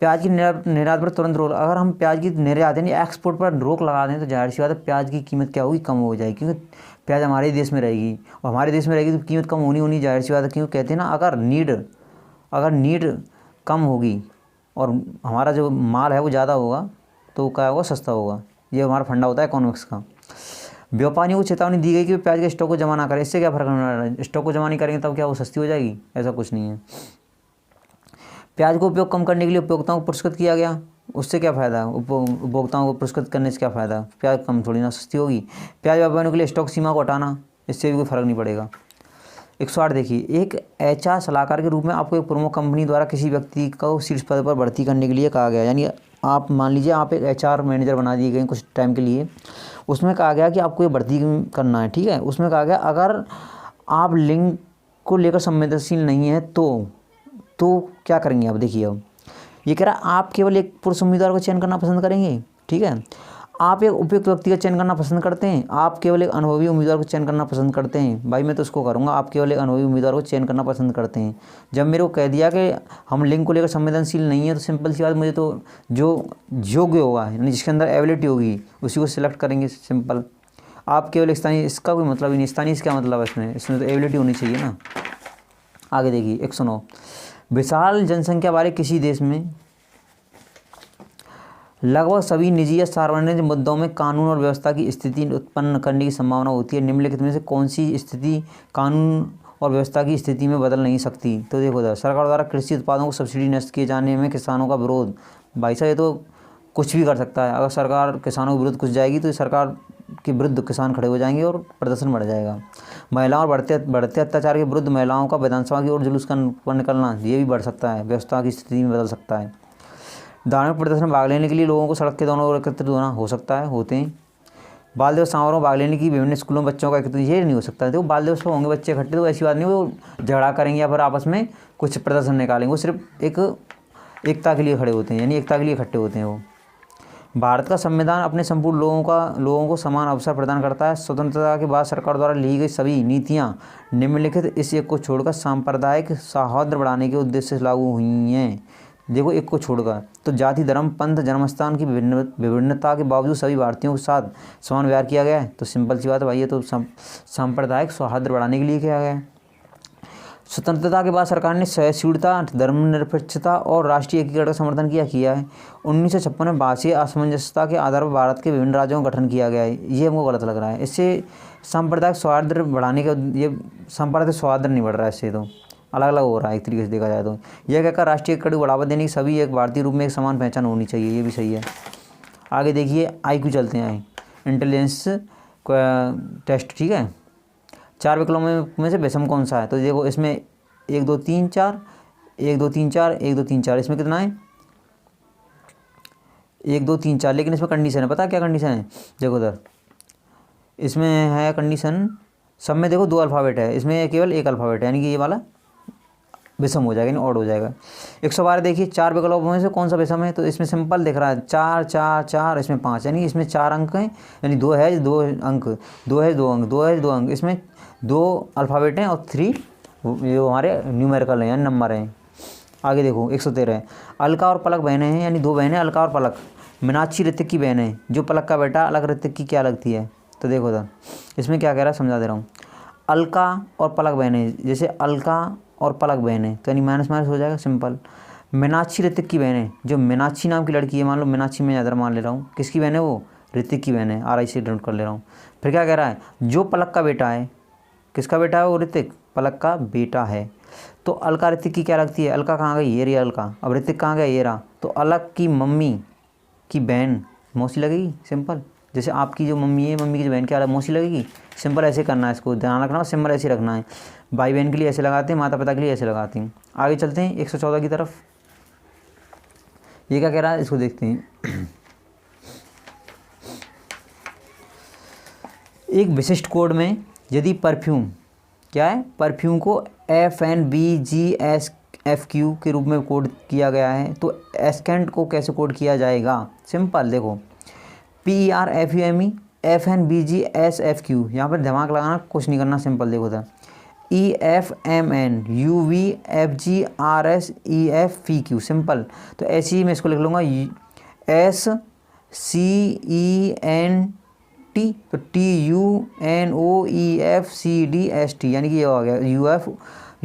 प्याज की निर्यात पर तुरंत रोक। अगर हम प्याज की निर्यात यानी एक्सपोर्ट पर रोक लगा दें तो जाहिर सी बात है प्याज की कीमत क्या होगी? कम हो जाएगी, क्योंकि प्याज हमारे देश में रहेगी और हमारे देश में रहेगी तो कीमत कम होनी जाहिर सी बात है। क्योंकि कहते हैं ना, अगर नीड कम होगी और हमारा जो माल है वो ज़्यादा होगा तो क्या होगा? सस्ता होगा। ये हमारा फंडा होता है इकोनॉमिक्स का। व्यापारियों को चेतावनी दी गई कि वे प्याज के स्टॉक को जमा ना करें। इससे क्या फ़र्क पड़ रहा है? स्टॉक को जमा नहीं करेंगे तब क्या वो सस्ती हो जाएगी? ऐसा कुछ नहीं है। प्याज को उपयोग कम करने के लिए उपभोक्ताओं को पुरस्कृत किया गया। उससे क्या फ़ायदा? उपभोक्ताओं को पुरस्कृत करने से क्या फ़ायदा? प्याज कम थोड़ी ना सस्ती होगी। प्याज व्यापारियों के लिए स्टॉक सीमा को हटाना, इससे भी कोई फ़र्क नहीं पड़ेगा। 108 देखिए, एक HR सलाहकार के रूप में आपको एक प्रमुख कंपनी द्वारा किसी व्यक्ति को शीर्ष पद पर भर्ती करने के लिए कहा गया। यानी आप मान लीजिए आप एक HR मैनेजर बना दिए गए कुछ टाइम के लिए। उसमें कहा गया कि आपको ये भर्ती करना है, ठीक है। उसमें कहा गया अगर आप लिंग को लेकर संवेदनशील नहीं है तो क्या करेंगे आप? देखिए, अब ये कह रहा है आप केवल एक पुरुष उम्मीदवार को चयन करना पसंद करेंगे, ठीक है। आप एक उपयुक्त व्यक्ति का चयन करना पसंद करते हैं, आप केवल एक अनुभवी उम्मीदवार को चयन करना पसंद करते हैं। भाई मैं तो उसको करूँगा, आप केवल एक अनुभवी उम्मीदवार को चयन करना पसंद करते हैं। जब मेरे को कह दिया कि हम लिंग को लेकर संवेदनशील नहीं है तो सिंपल सी बात, मुझे तो जो योग्य होगा यानी जिसके अंदर एबिलिटी होगी उसी को सिलेक्ट करेंगे, सिंपल। आप केवल स्थानीय, इसका कोई मतलब ही नहीं। स्थानीय से क्या मतलब है? इसमें तो एबिलिटी होनी चाहिए ना। आगे देखिए 109 विशाल जनसंख्या वाले किसी देश में लगभग सभी निजी या सार्वजनिक मुद्दों में कानून और व्यवस्था की स्थिति उत्पन्न करने की संभावना होती है। निम्नलिखित में से कौन सी स्थिति कानून और व्यवस्था की स्थिति में बदल नहीं सकती? तो देखो, सरकार द्वारा कृषि उत्पादों को सब्सिडी नष्ट किए जाने में किसानों का विरोध। भाई साहब, ये तो कुछ भी कर सकता है। अगर सरकार किसानों के विरुद्ध कुछ जाएगी तो सरकार के विरुद्ध किसान खड़े हो जाएंगे और प्रदर्शन बढ़ जाएगा। महिलाओं और बढ़ते अत्याचार के विरुद्ध महिलाओं का विधानसभा की ओर जुलूस पर निकलना, ये भी बढ़ सकता है, व्यवस्था की स्थिति में बदल सकता है। धार्मिक प्रदर्शन में भाग लेने के लिए लोगों को सड़क के दोनों ओर एकत्रित होना हो सकता है, होते हैं। बाल दिवस समारोह भाग लेने की विभिन्न स्कूलों में बच्चों का एकत्रित, ये नहीं हो सकता है। तो बाल दिवस पर होंगे बच्चे इकट्ठे तो ऐसी बात नहीं वो झगड़ा करेंगे या फिर आपस में कुछ प्रदर्शन निकालेंगे। वो सिर्फ एकता के लिए खड़े होते हैं, यानी एकता के लिए इकट्ठे होते हैं वो। भारत का संविधान अपने संपूर्ण लोगों को समान अवसर प्रदान करता है। स्वतंत्रता के बाद सरकार द्वारा ली गई सभी नीतियाँ निम्नलिखित इस एक को छोड़कर सांप्रदायिक सौहार्द बढ़ाने के उद्देश्य से लागू हुई हैं। देखो, एक को छोड़कर तो जाति, धर्म, पंथ, जन्मस्थान की विभिन्नता के बावजूद सभी भारतीयों के साथ समान व्यवहार किया गया है। तो सिंपल सी बात है भाई, ये तो सांप्रदायिक सौहार्द बढ़ाने के लिए किया गया है। स्वतंत्रता के बाद सरकार ने सहिष्णुता, धर्मनिरपेक्षता और राष्ट्रीय एकीकरण का समर्थन किया है। 1956 में भाषीय असमंजसता के आधार पर भारत के विभिन्न राज्यों का गठन किया गया है। ये हमको गलत लग रहा है। इससे सांप्रदायिक सौहार्द बढ़ाने के, ये सांप्रदायिक सौहार्द नहीं बढ़ रहा है, इससे तो अलग अलग हो रहा है एक तरीके से देखा जाए तो। यह कहकर राष्ट्रीय एकता को बढ़ावा देने की सभी एक भारतीय रूप में एक समान पहचान होनी चाहिए, ये भी सही है। आगे देखिए IQ चलते हैं, इंटेलिजेंस टेस्ट, ठीक है। 4 विकल्पों में से विषम कौन सा है? तो देखो, इसमें 1 2 3 4 1 2 3 4 1 2 3 4, इसमें कितना है? 1 2 3 4, लेकिन इसमें कंडीशन है। पता है क्या कंडीशन है? देखो उधर इसमें है कंडीशन, सब में देखो 2 अल्फ़ाबेट है, इसमें केवल 1 अल्फ़ाबेट है, यानी कि ये वाला विषम हो जाएगा, यानी ऑड हो जाएगा। 112 देखिए, 4 विकल्पों में से कौन सा विषम है? तो इसमें सिंपल दिख रहा है 4 4 4, इसमें 5, यानी इसमें 4 अंक हैं, यानी 2 है 2 अंक, 2 है 2 अंक, 2 है 2 अंक, इसमें 2 अल्फ़ाबेट हैं और 3 ये हमारे न्यूमेरिकल हैं, यानी नंबर हैं। आगे देखो 113 अलका और पलक बहनें हैं, यानी 2 बहनें अलका और पलक। मीनाक्षी ऋतिक की बहन है, जो पलक का बेटा अलग ऋतिक की क्या लगती है? तो देखो इधर इसमें क्या कह रहा है, समझा दे रहा हूँ। अलका और पलक बहनें, जैसे अलका और पलक बहनें तो यानी माइनस माइनस हो जाएगा, सिंपल। मीनाक्षी ऋतिक की बहनें, जो मीनाक्षी नाम की लड़की है, मान लो मीनाक्षी में ज़्यादा मान ले रहा हूँ, किसकी बहन है वो? ऋतिक की बहन है, RI से नोट कर ले रहा हूँ। फिर क्या कह रहा है? जो पलक का बेटा है, किसका बेटा है वो? ऋतिक, पलक का बेटा है। तो अलका ऋतिक की क्या लगती है? अलका कहाँ गई? ये रही अलका। अब ऋतिक कहाँ गया? ये रहा। तो अलक की मम्मी कि बहन मौसी लगेगी, सिंपल। जैसे आपकी जो मम्मी है, मम्मी की जो बहन क्या मौसी लगेगी, सिंपल ऐसे करना है, इसको ध्यान रखना, सिंपल ऐसे रखना है। भाई बहन के लिए ऐसे लगाते हैं, माता पिता के लिए ऐसे लगाते हैं। आगे चलते हैं 114 की तरफ। ये क्या कह रहा है, इसको देखते हैं। एक विशिष्ट कोड में यदि परफ्यूम, क्या है, परफ्यूम को FNBGSFQ के रूप में कोड किया गया है, तो एस्केंट को कैसे कोड किया जाएगा। सिंपल देखो, PERFUME FNBGSFQ, यहाँ पर दिमाग लगाना, कुछ नहीं करना, सिंपल देखो था EFMNUVFGRSEFPQ, सिंपल। तो ऐसे ही मैं इसको लिख लूँगा SCENT, तो TUNOEFCDST, यानी कि ये हो गया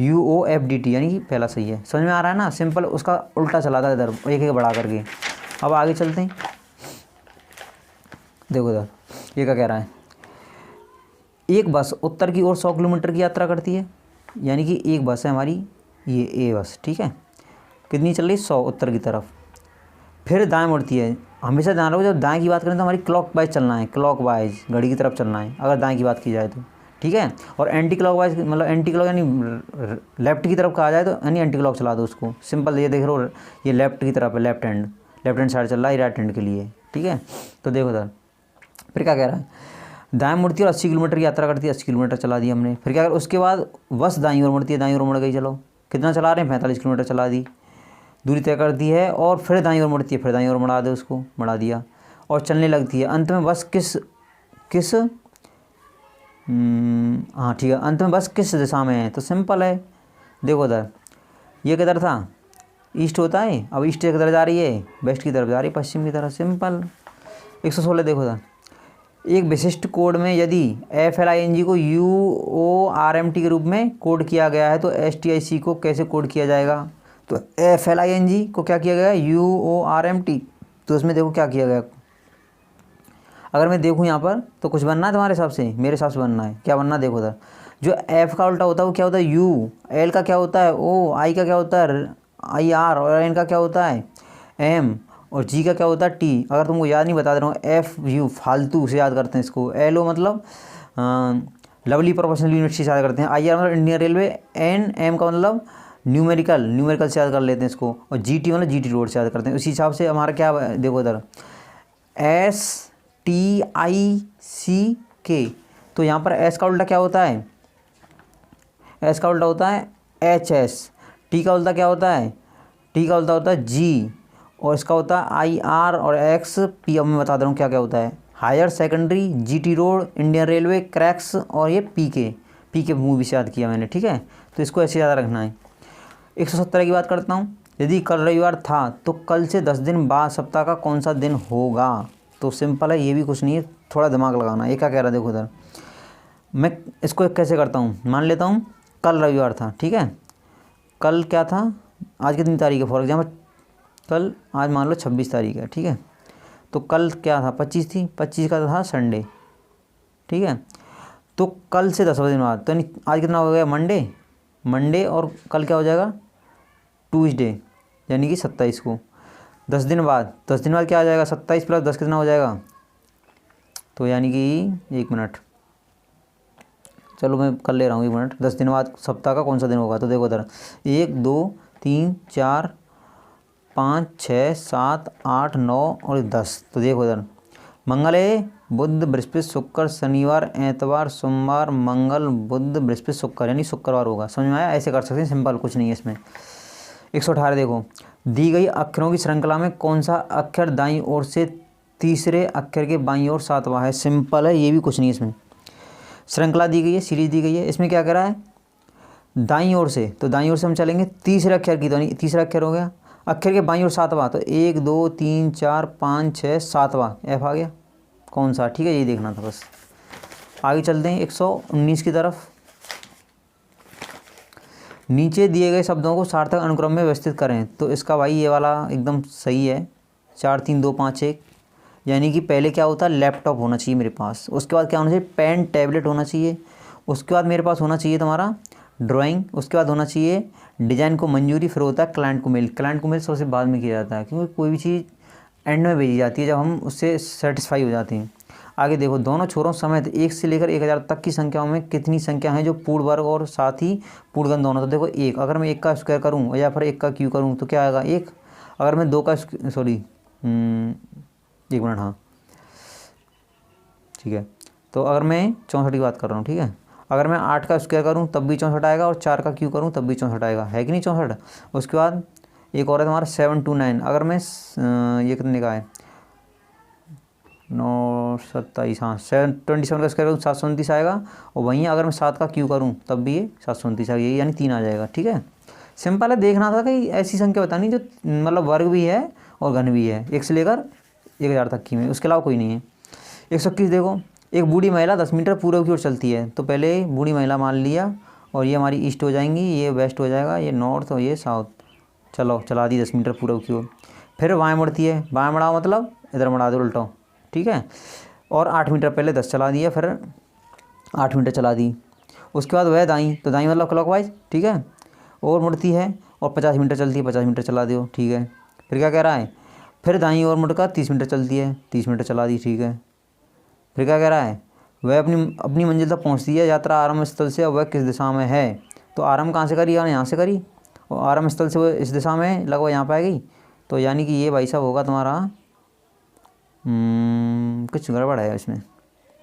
UOFDT, यानी कि पहला सही है। समझ में आ रहा है ना, सिंपल उसका उल्टा चला था इधर, एक एक बढ़ा करके। अब आगे चलते हैं, देखो इधर ये क्या कह रहा है। एक बस उत्तर की ओर 100 किलोमीटर की यात्रा करती है, यानी कि एक बस है हमारी, ये ए बस, ठीक है, कितनी चल रही, 100 उत्तर की तरफ, फिर दाएं मुड़ती है। हमेशा ध्यान रखो, जब दाएं की बात करें तो हमारी क्लॉकवाइज चलना है, क्लॉकवाइज घड़ी की तरफ चलना है अगर दाएं की बात की जाए तो, ठीक है। और एंटी क्लॉकवाइज मतलब एंटी क्लॉक यानी लेफ्ट की तरफ कहा जाए तो यानी एंटी क्लॉक चला दो उसको, सिंपल। ये देख रहे हो, ये लेफ्ट की तरफ है, लेफ्ट हैंड साइड चल रहा है, राइट हैंड के लिए, ठीक है। तो देखो सर, फिर क्या कह रहा है, दाएं मुड़ती है और 80 किलोमीटर की यात्रा करती है, 80 किलोमीटर चला दी हमने। फिर क्या कर, उसके बाद बस दाईं ओर मुड़ती है, दाईं ओर मुड़ गई, चलो कितना चला रहे हैं, 45 किलोमीटर चला दी, दूरी तय कर दी है। और फिर दाईं ओर मुड़ती है, फिर दाईं ओर मुड़ा दे, उसको मुड़ा दिया और चलने लगती है। अंत में बस किस हाँ ठीक है, अंत में बस किस दिशा में है, तो सिंपल है, देखो उधर ये किधर था, ईस्ट होता है, अब ईस्ट किधर जा रही है, वेस्ट की तरफ जा रही है, पश्चिम की तरफ, सिंपल। 116 देखो उधर, एक विशिष्ट कोड में यदि FLING को UORMT के रूप में कोड किया गया है, तो STIC को कैसे कोड किया जाएगा। तो FLING को क्या किया गया, UORMT, तो उसमें देखो क्या किया गया। अगर मैं देखूँ यहाँ पर तो कुछ बनना है तुम्हारे हिसाब से, मेरे हिसाब से बनना है, क्या बनना है, देखो उधर जो F का उल्टा होता है वो क्या होता है, U, L का क्या होता है O, I का क्या होता है IR, और N का क्या होता है M, और G का क्या होता है T। अगर तुमको याद नहीं बता दे रहा हूँ, FU फालतू से याद करते हैं इसको, LO मतलब लवली प्रोफेशनल यूनिट से याद करते हैं, IR मतलब इंडियन रेलवे, NM का मतलब न्यूमेरिकल से याद कर लेते हैं इसको, और GT मतलब GT रोड से याद करते हैं। उसी हिसाब से हमारा क्या, देखो इधर STICK, तो यहाँ पर S का उल्टा क्या होता है, S का उल्टा होता है HS, T का उल्टा क्या होता है, T का उल्टा होता है G, और इसका होता है IR और XP। अब मैं बता दे रहा हूँ क्या क्या होता है, higher secondary, GT road, Indian railway, cracks, और ये PK मूवी से याद किया मैंने, ठीक है। तो इसको ऐसे याद रखना है। 117 की बात करता हूँ, यदि कल रविवार था तो कल से 10 दिन बाद सप्ताह का कौन सा दिन होगा। तो सिंपल है, ये भी कुछ नहीं है, थोड़ा दिमाग लगाना। ये क्या कह रहा है, देखो उधर मैं इसको कैसे करता हूँ, मान लेता हूँ कल रविवार था, ठीक है, कल क्या था, आज कितनी तारीख है, फॉर एग्जाम्पल कल, आज मान लो 26 तारीख है, ठीक है। तो कल क्या था, 25 थी, 25 का था संडे, ठीक है। तो कल से 10 दिन बाद, तो आज कितना हो गया, मंडे, और कल क्या हो जाएगा, ट्यूसडे, यानी कि 27 को। 10 दिन बाद क्या आ जाएगा, 27 + 10 कितना हो जाएगा, तो यानी कि 1 मिनट, चलो मैं कर ले रहा हूँ 1 मिनट। 10 दिन बाद सप्ताह का कौन सा दिन होगा, तो देखो उधर 1 2 3 4 5 6 7 8 9 और 10। तो देखो उधर मंगल है, बुध बृहस्पति शुक्र शनिवार एतवार सोमवार मंगल बुध बृहस्पति शुक्र, यानी शुक्रवार होगा। समझ में आया, ऐसे कर सकते हैं, सिंपल, कुछ नहीं है इसमें। 118 देखो, दी गई अक्षरों की श्रृंखला में कौन सा अक्षर दाईं ओर से तीसरे अक्षर के बाईं ओर 7वां है। सिंपल है, ये भी कुछ नहीं है इसमें। श्रृंखला दी गई है, सीरीज दी गई है, इसमें क्या करा है, दाईं ओर से, तो दाईं ओर से हम चलेंगे तीसरे अक्षर की, तो यानी तीसरा अक्षर हो गया, अक्षर के बाईं ओर 7वां, तो 1 2 3 4 5 6 7वां F आ गया, कौन सा, ठीक है, यही देखना था बस। आगे चलते हैं 119 की तरफ। नीचे दिए गए शब्दों को सार्थक अनुक्रम में व्यवस्थित करें। तो इसका भाई ये वाला एकदम सही है, 4 3 2 5 1, यानी कि पहले क्या होता है, लैपटॉप होना चाहिए मेरे पास, उसके बाद क्या होना चाहिए, पेन टैबलेट होना चाहिए, उसके बाद मेरे पास होना चाहिए तुम्हारा ड्राइंग, उसके बाद होना चाहिए डिज़ाइन को मंजूरी, फिर होता है क्लाइंट को मेल। क्लाइंट को मेल सबसे बाद में किया जाता है, क्योंकि कोई भी चीज़ एंड में भेजी जाती है जब हम उससे सेटिस्फाई हो जाते हैं। आगे देखो, दोनों छोरों समेत 1 से लेकर 1000 तक की संख्याओं में कितनी संख्या है जो पूर्ण वर्ग और साथ ही पूर्णगण दोनों। तो देखो 1, अगर मैं 1 का स्क्वायर करूँ या फिर 1 का क्यू करूँ तो क्या आएगा 1। अगर मैं 2 का सॉरी 1 मिनट, हाँ ठीक है। तो अगर मैं 64 की बात कर रहा हूँ, ठीक है, अगर मैं 8 का स्क्वायर करूँ तब भी 64 आएगा और 4 का क्यू करूँ तब भी 64 आएगा, है कि नहीं 64। उसके बाद एक और है तुम्हारा 729, अगर मैं ये कितने का है 927, हाँ 727 का स्क्वायर करूँ 729 आएगा। और वहीं अगर मैं 7 का क्यू करूँ तब भी ये 729 आएगा, यानी 3 आ जाएगा। ठीक है, सिंपल है। देखना था कि ऐसी संख्या बतानी जो मतलब वर्ग भी है और घन भी है, 1 से लेकर 1000 तक की में, उसके अलावा कोई नहीं है। 121 देखो, एक बूढ़ी महिला 10 मीटर पूर्व की ओर चलती है। तो पहले बूढ़ी महिला मान लिया और ये हमारी ईस्ट हो जाएंगी, ये वेस्ट हो जाएगा, ये नॉर्थ और ये साउथ। चलो चला दी 10 मीटर पूर्व की ओर। फिर बाएँ मुड़ती है, बाएँ मुड़ा मतलब इधर मुड़ा दो उल्टा, ठीक है। और 8 मीटर पहले 10 चला दिया, फिर 8 मीटर चला दी। उसके बाद वह दाई, तो दाई मतलब क्लॉकवाइज, ठीक है, और मुड़ती है और 50 मीटर चलती है, 50 मीटर चला दो, ठीक है। फिर क्या कह रहा है, फिर दाई और मुड़कर 30 मीटर चलती है, 30 मीटर चला दी, ठीक है। फिर क्या कह रहा है, वह अपनी मंजिल तक पहुंचती है, यात्रा आरंभ स्थल से, वह किस दिशा में है। तो आरंभ कहाँ से करी, यानी यहाँ से करी, और आरंभ स्थल से वह इस दिशा में लगभग यहाँ पर आएगी। तो यानी कि ये भाई साहब होगा तुम्हारा कुछ गड़बड़ है इसमें।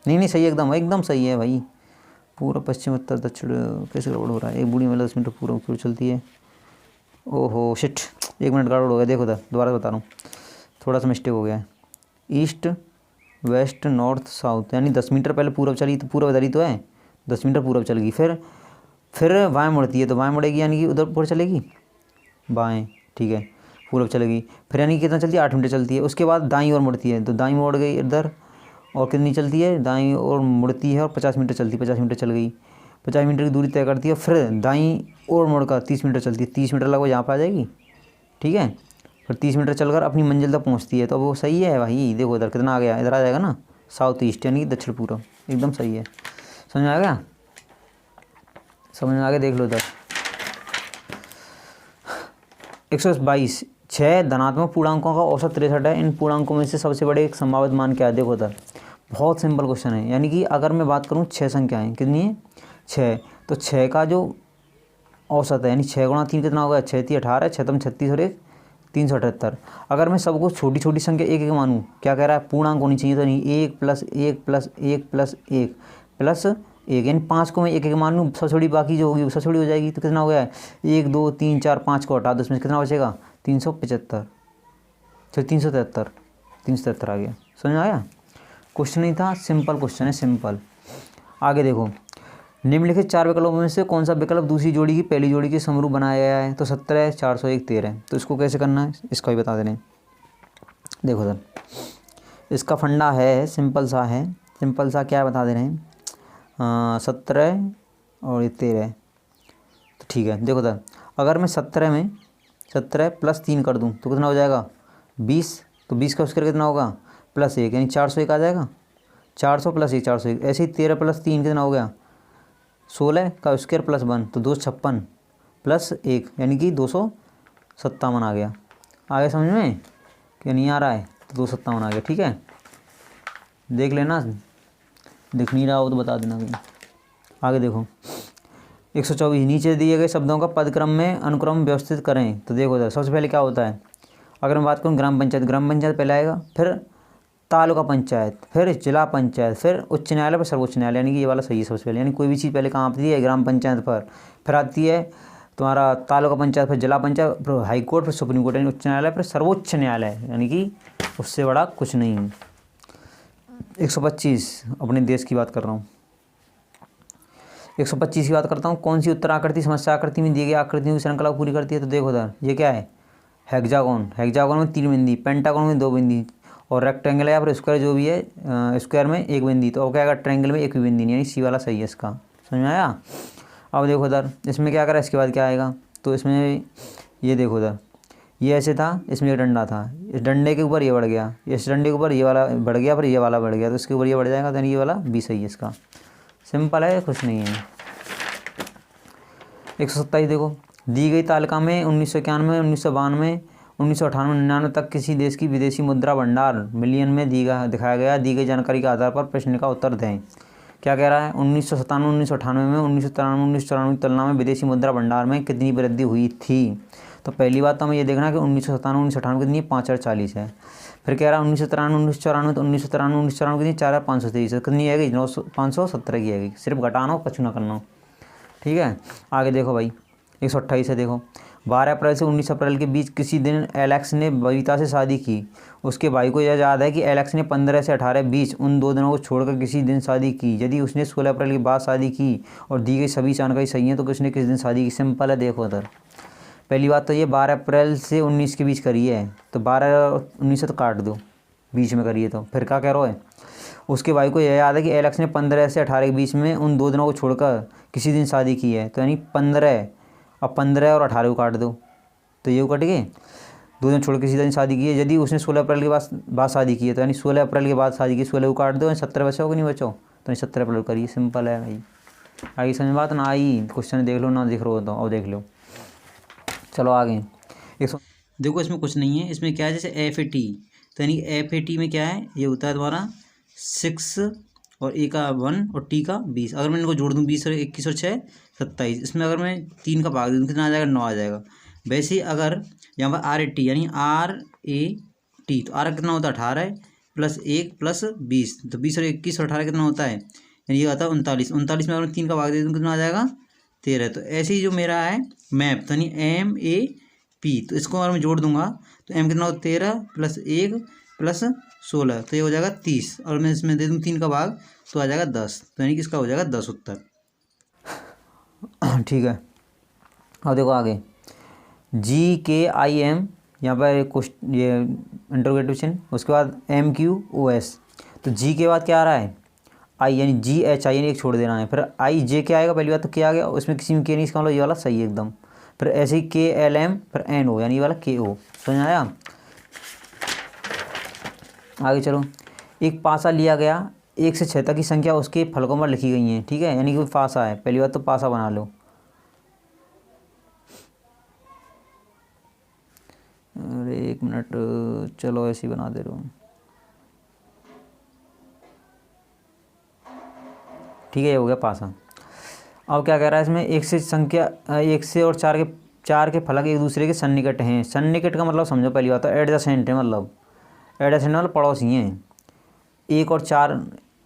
नहीं सही, एकदम एकदम सही है भाई। पूरा पश्चिम उत्तर दक्षिण कैसे गड़बड़ हो रहा है। एक बूढ़ी महिला 10 मीटर पूर्व की ओर चलती है। ओहो शिट, 1 मिनट गड़बड़ हो गया। देखो दोबारा बता रहा हूँ, थोड़ा सा मिस्टेक हो गया है। ईस्ट वेस्ट नॉर्थ साउथ, यानी 10 मीटर पहले पूर्व चली, तो पूर्व इधर ही तो है, 10 मीटर पूर्व चल गई। फिर बाएँ मुड़ती है, तो बाएँ मुड़ेगी यानी कि उधर पूर्व चलेगी, बाएँ, ठीक है, पूर्व चलेगी। फिर यानी कि कितना चलती है, 8 मीटर चलती है। उसके बाद दाईं ओर मुड़ती है, तो दाईं मोड़ गई इधर, और कितनी चलती है, दाईं ओर मुड़ती है और 50 मीटर चलती है, 50 मीटर चल गई, 50 मीटर की दूरी तय करती है। फिर दाईं ओर मुड़कर 30 मीटर चलती है, 30 मीटर लगभग यहाँ पर आ जाएगी, ठीक है। फिर 30 मीटर चलकर अपनी मंजिल तक पहुँचती है। तो वो सही है भाई, देखो इधर कितना आ गया, इधर आ जाएगा ना, साउथ ईस्ट यानी कि दक्षिण पूर्व, एकदम सही है। समझ में आ गया, समझ में आ गया, देख लो इधर। 122, 6 धनात्मक पूर्णांकों का औसत 63 है। इन पूर्णांकों में से सबसे बड़े एक संभावित मान क्या है। देखो इधर बहुत सिंपल क्वेश्चन है। यानी कि अगर मैं बात करूँ 6 संख्याएँ कितनी है, 6, तो 6 का जो औसत है, यानी 6 गुणा 3 कितना होगा, 6 3 18, 6 3 36 और 1 378। अगर मैं सबको छोटी छोटी संख्या एक एक मानूँ, क्या कह रहा है, पूर्णांक होनी चाहिए, तो नहीं, 1 + 1 + 1 + 1 + 1, यानी 5 को मैं एक एक मान लूँ, सबसे छोटी बाकी जो होगी वो सबसे छोटी हो जाएगी। तो कितना हो गया, 1 2 3 4 5 को हटा दो, उसमें कितना बचेगा, 375, फिर 373, 373 आ गया। समझ में आया, क्वेश्चन नहीं था, सिंपल क्वेश्चन है, सिंपल। आगे देखो, निम्नलिखित 4 विकल्पों में से कौन सा विकल्प दूसरी जोड़ी की पहली जोड़ी के समरूप बनाया गया है। तो 17, 401, 13। तो इसको कैसे करना है, इसका भी बता दे रहे हैं। देखो सर, इसका फंडा है, सिंपल सा है, सिंपल सा क्या बता दे रहे हैं, 17 और 13। तो ठीक है, देखो सर, अगर मैं 17 में 17 + 3 कर दूँ तो कितना हो जाएगा, 20। तो 20 का स्क्वायर कितना होगा, +1, यानी 401 आ जाएगा, 400 + 1 401। ऐसे ही 13 + 3 कितना हो गया, 16 का स्क्वायर +1, तो 256 + 1 यानी कि 257 आ गया। आगे समझ में क्या नहीं आ रहा है, तो 257 आ गया, ठीक है। देख लेना, दिख नहीं रहा हो तो बता देना कहीं। आगे देखो, 124, नीचे दिए गए शब्दों का पदक्रम में अनुक्रम व्यवस्थित करें। तो देखो सर, सबसे पहले क्या होता है, अगर मैं बात करूँ ग्राम पंचायत पहले आएगा, फिर तालुका पंचायत, फिर जिला पंचायत, फिर उच्च न्यायालय, फिर सर्वोच्च न्यायालय, यानी कि ये वाला सही है सबसे पहले। यानी कोई भी चीज़ पहले कहाँ आती है, ग्राम पंचायत पर, फिर आती है तुम्हारा तालुका पंचायत, फिर जिला पंचायत, फिर हाई कोर्ट, फिर सुप्रीम कोर्ट यानी उच्च न्यायालय, फिर सर्वोच्च न्यायालय, यानी कि उससे बड़ा कुछ नहीं है। 125, अपने देश की बात कर रहा हूँ। 125 की बात करता हूँ, कौन सी उत्तर आकृति समस्या आकृति में दी गई आकृतियों की श्रृंखला को पूरी करती है। तो देखो सर, ये क्या है, हेक्सागोन, हेक्सागोन में 3 बिंदी, पेंटागोन में 2 बिंदी, और रेक्टेंगल है या फिर स्क्वायर जो भी है, स्क्वायर में 1 बिंदी। तो अब क्या आएगा, ट्रायंगल में 1 भी बिंदी नहीं, यानी सी वाला सही है इसका। समझ में आया। अब देखो इधर, इसमें क्या करा, इसके बाद क्या आएगा, तो इसमें ये देखो इधर, ये ऐसे था, इसमें एक डंडा था, इस डंडे के ऊपर ये बढ़ गया, इस डंडे के ऊपर ये वाला बढ़ गया, फिर ये वाला बढ़ गया, तो इसके ऊपर ये बढ़ जाएगा, तो यानी ये वाला भी सही है इसका। सिंपल है, कुछ नहीं है। 127 देखो, दी गई तालिका में 1991, 1992 1998-99 तक किसी देश की विदेशी मुद्रा भंडार मिलियन में दिखाया गया। दी गई जानकारी के आधार पर प्रश्न का उत्तर दें। क्या कह रहा है? 1997-1998 में 1993-1994 की तुलना में विदेशी मुद्रा भंडार में कितनी वृद्धि हुई थी? तो पहली बात तो हमें ये देखना है कि 1997-1998 कितनी है? 5040 है। फिर कह रहा है 1993-1994, तो 1993-1994 कितनी? 4523 कितनी आएगी? 517 की आएगी। सिर्फ घटाना हो, कछु ना करना हो। ठीक है, आगे देखो भाई 128 है। देखो 12 अप्रैल से 19 अप्रैल के बीच किसी दिन एलेक्स ने बबीता से शादी की। उसके भाई को यह याद है कि एलेक्स ने 15 से 18 बीच उन 2 दिनों को छोड़कर किसी दिन शादी की। यदि उसने 16 अप्रैल के बाद शादी की और दी गई सभी जानकारी सही है तो किसने किस दिन शादी की? सिंपल है, देखो उधर। पहली बात तो ये 12 अप्रैल से 19 के बीच करी है, तो 12 और 19 से तो काट दो, बीच में करिए। तो फिर क्या कह रहा है? उसके भाई को यह याद है कि एलेक्स ने 15 से 18 के बीच में उन 2 दिनों को छोड़कर किसी दिन शादी की है। तो यानी 15 और 18 को काट दो, तो ये कट गए। 2 दिन छोड़ किसी दिन शादी की है। यदि उसने 16 अप्रैल के बाद शादी की है, तो यानी 16 अप्रैल के बाद शादी की, 16 को काट दो, 17 बचो कि नहीं बचो? तो 17 अप्रैल करिए। सिंपल है भाई। आई समझ बात ना? आई क्वेश्चन देख लो, ना दिख रहा हो तो अब देख लो। चलो आगे। देखो इसमें कुछ नहीं है, इसमें क्या है? जैसे FAT, तो यानी FAT में क्या है? ये होता है तुम्हारा 6 और A का 1 और T का 20। अगर मैं इनको जोड़ दूँ 20 और 21 और 6 27, इसमें अगर मैं 3 का भाग दे दूँ कितना आ जाएगा? 9 आ जाएगा। वैसे ही अगर यहाँ पर RAT यानी RAT, तो R कितना होता है? 18 प्लस 1 प्लस 20, तो 20 और 21 और 18 कितना होता है? यानी ये आता है 39 में अगर मैं 3 का भाग दे दूँ कितना आ जाएगा? 13। तो ऐसे ही जो मेरा है मैप, तो यानी MAP, तो इसको अगर मैं जोड़ दूंगा तो M कितना हो? 13 प्लस 1 प्लस 16, तो ये हो जाएगा 30। और मैं इसमें दे दूँ 3 का भाग तो आ जाएगा 10, तो यानी कि इसका हो जाएगा 10 उत्तर। ठीक है, अब देखो आगे GKIM, यहाँ पर क्वेश्चन ये इंटरोगेटिव चिन्ह, उसके बाद MQOS। तो G के बाद क्या आ रहा है? आई, यानी GHI, यानी एक छोड़ देना है। फिर IJ क्या आएगा? पहली बात तो क्या आ गया? उसमें किसी में के नहीं, इसका मतलब ये वाला सही है एकदम। फिर ऐसे ही KLM, फिर NO, यानी ये वाला KO। समझ आया? आगे चलो। एक पासा लिया गया, 1 से 6 तक की संख्या उसके फलकों पर लिखी गई हैं। ठीक है, यानी कि पासा है। पहली बात तो पासा बना लो। अरे 1 मिनट, चलो ऐसे ही बना दे रहा हूँ। ठीक है, ये हो गया पासा। अब क्या कह रहा है इसमें? 1 से संख्या 1 से और 4 के फलक एक दूसरे के सन्निकट हैं। सन्निकट का मतलब समझो, पहली बात तो एडजेसेंट है, मतलब एडजेसेंट मतलब पड़ोसी हैं। 1 और 4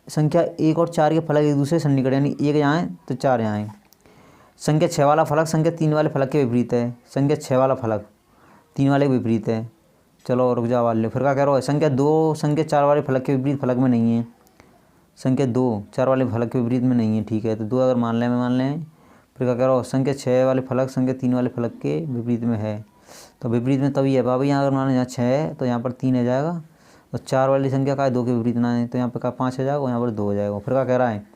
संख्या 1 और 4 के फलक एक दूसरे से सन्निकट, यानी 1 यहाँ है तो 4 यहाँ है। संख्या 6 वाला फलक संख्या 3 वाले फलक के विपरीत है। संख्या 6 वाला फलक 3 वाले के विपरीत है। चलो रुक जाओ वाले। फिर क्या कह रहा है? संख्या 2 संख्या 4 वाले फलक के विपरीत फलक में नहीं है। संख्या 2 4 वाले फलक के विपरीत में नहीं है। ठीक है, तो 2 अगर मान लें, मैं मान लें। फिर क्या कह रहा हूँ? संख्या 6 वाले फलक संख्या 3 वाले फलक के विपरीत में है। तो विपरीत में तभी है बाबा, यहाँ अगर मान लें यहाँ 6 है तो यहाँ पर 3 आ जाएगा। और 4 वाली संख्या का 2 के विपरीत ना है, तो यहाँ पर का 5 आ जाएगा और यहाँ पर 2 हो जाएगा। फिर क्या कह रहा है?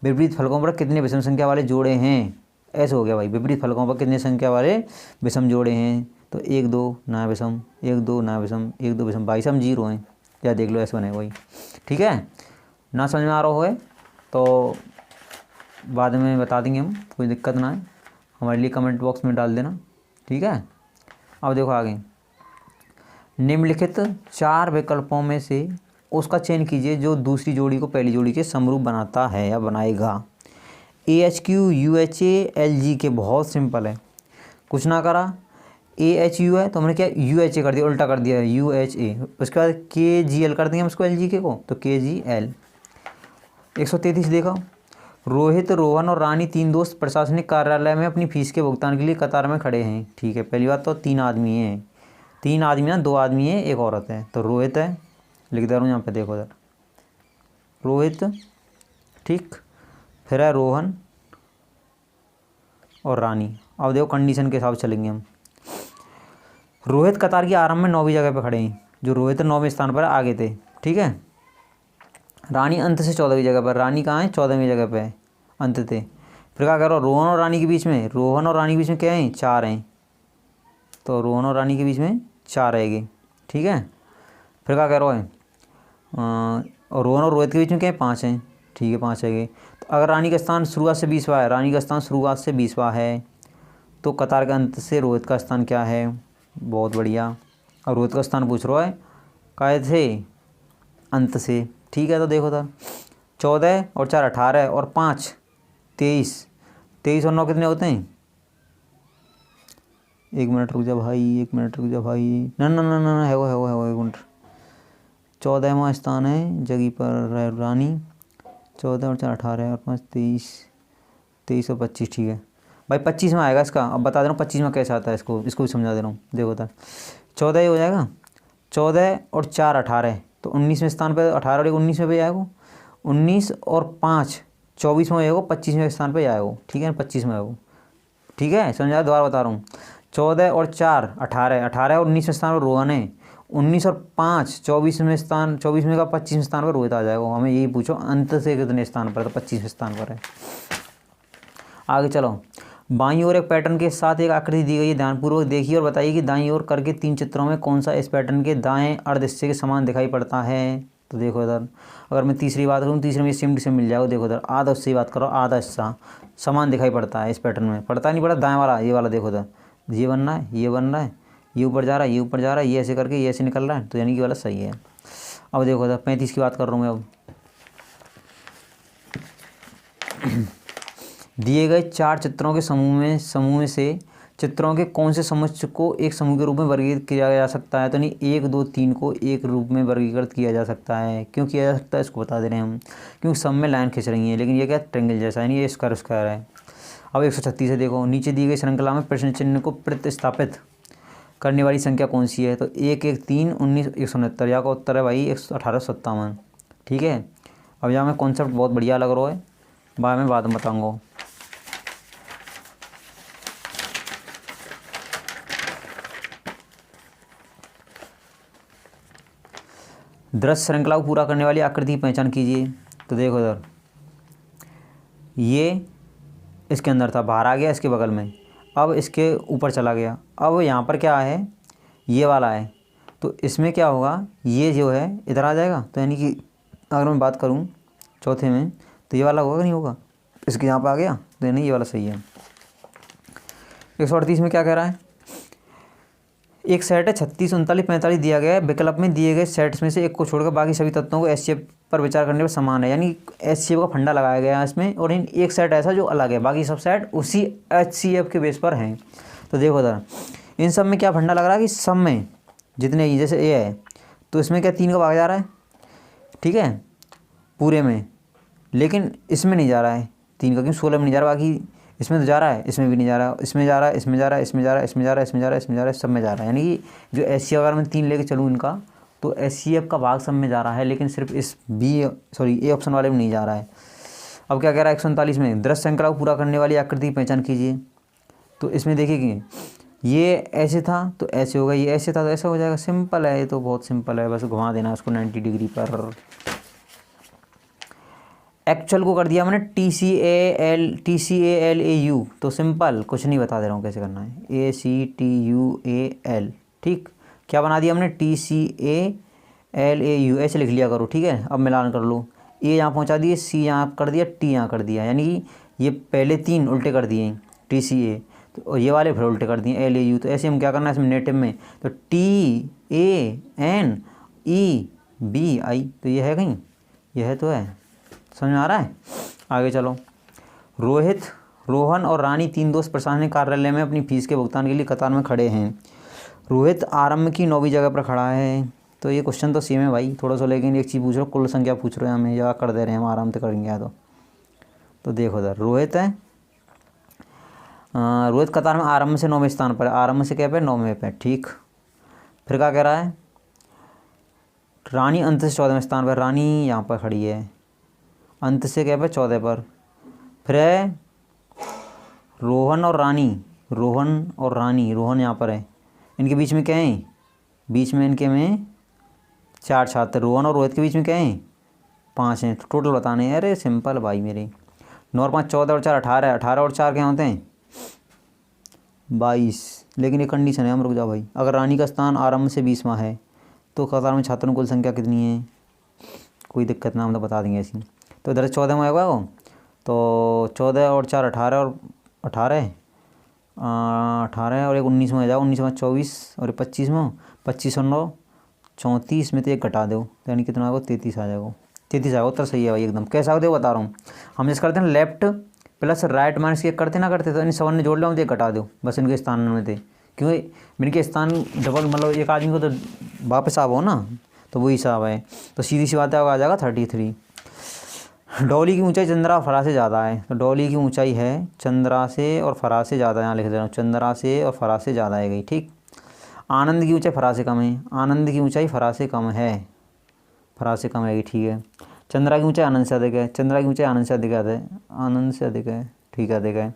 विपरीत फलकों पर कितने विषम संख्या वाले जोड़े हैं? ऐसे हो गया भाई, विपरीत फलकों पर कितने संख्या वाले विषम जोड़े हैं? तो 1 2 ना विषम, 1 2 ना विषम, 1 2 विषम, 22 हम 0 हैं। या देख लो, ऐसे बने वही। ठीक है, ना समझ में आ रहा हो तो बाद में बता देंगे हम, कोई दिक्कत ना है, हमारे लिए कमेंट बॉक्स में डाल देना। ठीक है, अब देखो आगे। निम्नलिखित 4 विकल्पों में से उसका चयन कीजिए जो दूसरी जोड़ी को पहली जोड़ी के समरूप बनाता है या बनाएगा। AHQ UHA LG के, बहुत सिंपल है, कुछ ना करा। AHU है तो हमने क्या UHA कर दिया, उल्टा कर दिया UHA। उसके बाद KGL कर देंगे हम इसको LG के को, तो KGL। 133 देखो। रोहित, रोहन और रानी 3 दोस्त प्रशासनिक कार्यालय में अपनी फीस के भुगतान के लिए कतार में खड़े हैं। ठीक है, पहली बात तो 3 आदमी हैं। 3 आदमी ना, 2 आदमी है, 1 औरत है। तो रोहित है, लिख दे रहा हूँ यहाँ पे, देखो इधर रोहित। ठीक, फिर है रोहन और रानी। अब देखो कंडीशन के हिसाब से चलेंगे हम। रोहित कतार की आरंभ में 9वीं जगह पे खड़े हैं, जो रोहित 9वें स्थान पर आगे थे। ठीक है, रानी अंत से 14वीं जगह पर, रानी कहाँ है? 14वीं जगह पे अंत थे। फिर क्या करो? रोहन और रानी के बीच में, रोहन और रानी के बीच में क्या है? 4 हैं। तो रोहन और रानी के बीच में 4 रहेगी। ठीक है, फिर क्या करो है? और रोहन और रोहित के बीच में क्या है? 5 हैं। ठीक है, 5 रहेगी। तो अगर रानी का स्थान शुरुआत से 20वां है, रानी का स्थान शुरुआत से 20वां है, तो कतार के अंत से रोहित का स्थान क्या है? बहुत बढ़िया, और रोहित का स्थान पूछ रहा है काय थे अंत से। ठीक है, तो देखो था 14 और 4 18 और 5 23, 23 और 9 कितने होते हैं? 1 मिनट रुक जा भाई, 1 मिनट रुक जा भाई, ना ना ना ना है वो 1 मिनट। 14वां स्थान है जगह पर रानी, 14 और 4 18 और 5 23, 23 और 25। ठीक है भाई, 25 में आएगा इसका। अब बता दे रहा हूँ 25 में कैसे आता है, इसको भी समझा दे रहा हूँ। देखो था 14 हो जाएगा, 14 और 4 18, तो 19वें स्थान पर 18 और 1 19वें पे आएगा, 19 और 5 24 में आएगा, 25वें स्थान पर आएगा। ठीक है, 25 में आएगा। ठीक है, समझा, दोबारा बता रहा हूँ। 14 और 4 18, 18 और 19वें स्थान पर रोहन है, 19 और 5 24वें स्थान, 24वें का 25वें स्थान पर रोहित आ जाएगा। हमें यही पूछो अंत से कितने स्थान पर, तो 25वें स्थान पर है। आगे चलो, बाईं ओर एक पैटर्न के साथ एक आकृति दी गई है, ध्यानपूर्वक देखिए और बताइए कि दाईं ओर करके 3 चित्रों में कौन सा इस पैटर्न के दाएं अर्ध हिस्से के समान दिखाई पड़ता है। तो देखो इधर, अगर मैं तीसरी बात करूँ, तीसरे में सेम टू सेम मिल जाएगा। देखो इधर आधा हिस्से की बात करो, आधा हिस्सा समान दिखाई पड़ता है इस पैटर्न में, पड़ता नहीं पड़ा दाएँ वाला, ये वाला देखो इधर, ये बन रहा है, ये बन रहा है, ये ऊपर जा रहा है, ये ऊपर जा रहा है, ये ऐसे करके ये ऐसे निकल रहा है, तो यानी कि वाला सही है। अब देखो इधर 35 की बात कर रहा हूँ मैं। अब दिए गए 4 चित्रों के समूह में से चित्रों के कौन से समुच्चय को एक समूह के रूप में वर्गीकृत किया जा सकता है। तो नहीं 1 2 3 को एक रूप में वर्गीकृत किया जा सकता है। क्यों किया जा सकता है इसको बता दे रहे हैं हम, क्योंकि सब में लाइन खींच रही है, लेकिन ये क्या ट्रेंगल जैसा है, नहीं ये स्क्वायर है। अब 136 है, देखो नीचे दी गई श्रृंखला में प्रश्न चिन्ह को प्रतिस्थापित करने वाली संख्या कौन सी है। तो 1 1 3 19 169, या का उत्तर है भाई 1857। ठीक है, अब यहाँ में कॉन्सेप्ट बहुत बढ़िया लग रहा है, बाद में बताऊँगा। दृश्य श्रृंखला को पूरा करने वाली आकृति की पहचान कीजिए। तो देखो इधर, ये इसके अंदर था, बाहर आ गया इसके बगल में, अब इसके ऊपर चला गया। अब यहाँ पर क्या है, ये वाला है, तो इसमें क्या होगा, ये जो है इधर आ जाएगा। तो यानी कि अगर मैं बात करूँ चौथे में, तो ये वाला होगा कि नहीं होगा, इसके यहाँ पर आ गया, तो यानी ये वाला सही है। 138 में क्या कह रहा है, एक सेट है 36 39 45 दिया गया है, विकल्प में दिए गए सेट्स में से एक को छोड़कर बाकी सभी तत्वों को एचसीएफ पर विचार करने पर समान है। यानी एचसीएफ का फंडा लगाया गया है इसमें, और इन एक सेट ऐसा जो अलग है, बाकी सब सेट उसी एचसीएफ के बेस पर हैं। तो देखो ज़रा, इन सब में क्या फंडा लग रहा है कि सब में जितने, जैसे ए है तो इसमें क्या 3 का भाग जा रहा है, ठीक है पूरे में, लेकिन इसमें नहीं जा रहा है 3 का, क्योंकि 16 में नहीं जा रहा, बाकी इसमें तो जा रहा है, इसमें भी नहीं जा रहा, इसमें जा रहा है, इसमें जा रहा है, इसमें जा रहा है, इसमें जा रहा है, इसमें जा रहा है, इसमें जा रहा है, सब में जा रहा है। यानी कि जो एचसीएफ अगर मैं 3 लेके चलूँ इनका, तो एचसीएफ का भाग सब में जा रहा है, लेकिन सिर्फ इस ए ऑप्शन वाले में नहीं जा रहा है। अब क्या कह रहा है 139 में, दृश्य श्रृंखला को पूरा करने वाली आकृति की पहचान कीजिए। तो इसमें देखिए कि ये ऐसे था तो ऐसे होगा, ये ऐसे था तो ऐसा हो जाएगा। सिंपल है, ये तो बहुत सिंपल है, बस घुमा देना उसको 90 डिग्री पर। एक्चुअल को कर दिया मैंने TCALAU, तो सिंपल कुछ नहीं, बता दे रहा हूँ कैसे करना है, ACTUAL। ठीक, क्या बना दिया हमने TCALAU, ऐसे लिख लिया करो। ठीक है, अब मिलान कर लो, ए यहाँ पहुँचा दिए, सी यहाँ कर दिया, टी यहाँ कर दिया, यानी कि ये पहले 3 उल्टे कर दिए TCA, तो और ये वाले फिर उल्टे कर दिए LAU। तो ऐसे हम क्या करना है इसमें नेटिव में, तो TANEBI, तो ये है कहीं, यह है तो है, समझ में आ रहा है। आगे चलो, रोहित, रोहन और रानी 3 दोस्त प्रशासनिक कार्यालय में अपनी फीस के भुगतान के लिए कतार में खड़े हैं। रोहित आरंभ की 9वीं जगह पर खड़ा है। तो ये क्वेश्चन तो सेम है भाई थोड़ा सा, लेकिन एक चीज़ पूछ रहे हो, कुल संख्या पूछ रहे हैं हमें, या कर दे रहे हैं हम आराम से करेंगे। तो देखो इधर रोहित है, रोहित कतार में आरंभ से 9वें स्थान पर, आरंभ से क्या पे 9वें पे। ठीक, फिर क्या कह रहा है, रानी अंत से 14वें स्थान पर, रानी यहाँ पर खड़ी है, अंत से क्या पे 14 पर। फिर है रोहन और रानी, रोहन और रानी, रोहन यहाँ पर है, इनके बीच में क्या है, बीच में इनके में 4 छात्र, रोहन और रोहित के बीच में क्या है 5 हैं, तो टोटल बताने हैं। अरे सिंपल भाई मेरे, 9 और 5 14 और 4 18, 18 और 4 क्या होते हैं 22। लेकिन ये कंडीशन है, हम रुक जाओ भाई, अगर रानी का स्थान आरंभ से 20वां है तो कतार में छात्रों की कुल संख्या कितनी है, कोई दिक्कत ना, हम तो बता देंगे ऐसी। तो इधर 14 में आएगा वो, तो 14 और 4 18 और 18, 18 और एक 19 में आ जाओ, 19 में 24 और 25 में 25 और 9 34 में तो एक घटा दो, तो यानी कितना आएगा 33 आ जाएगा। 33 आएगा, उत्तर सही है भाई एकदम। कैसा होता है बता रहा हूँ। हम जैसे करते हैं लेफ्ट प्लस राइट माइनस एक करते ना करते, तो इन सब ने जोड़ लो तो एक घटा दो, बस इनके स्थान में थे, क्योंकि इनके स्थान डबल मतलब एक आदमी को तो वापस आओ ना, तो वही हिसाब है। तो सीधी सी बात है, आ जाएगा 33। डोली की ऊंचाई चंद्रा और फरा से ज़्यादा है, तो डोली की ऊंचाई है चंद्रा से और फरा से ज़्यादा, यहाँ लिख दे रहा हूँ, चंद्रा से और फरा से ज़्यादा है गई, ठीक। आनंद की ऊंचाई फरा से कम है, आनंद की ऊंचाई फरा से कम है, फरा से कम है, ठीक है। चंद्रा की ऊंचाई आनंद से अधिक है, चंद्रा की ऊंचाई आनंद से अधिक है, आनंद से अधिक है, ठीक है, अधिक है।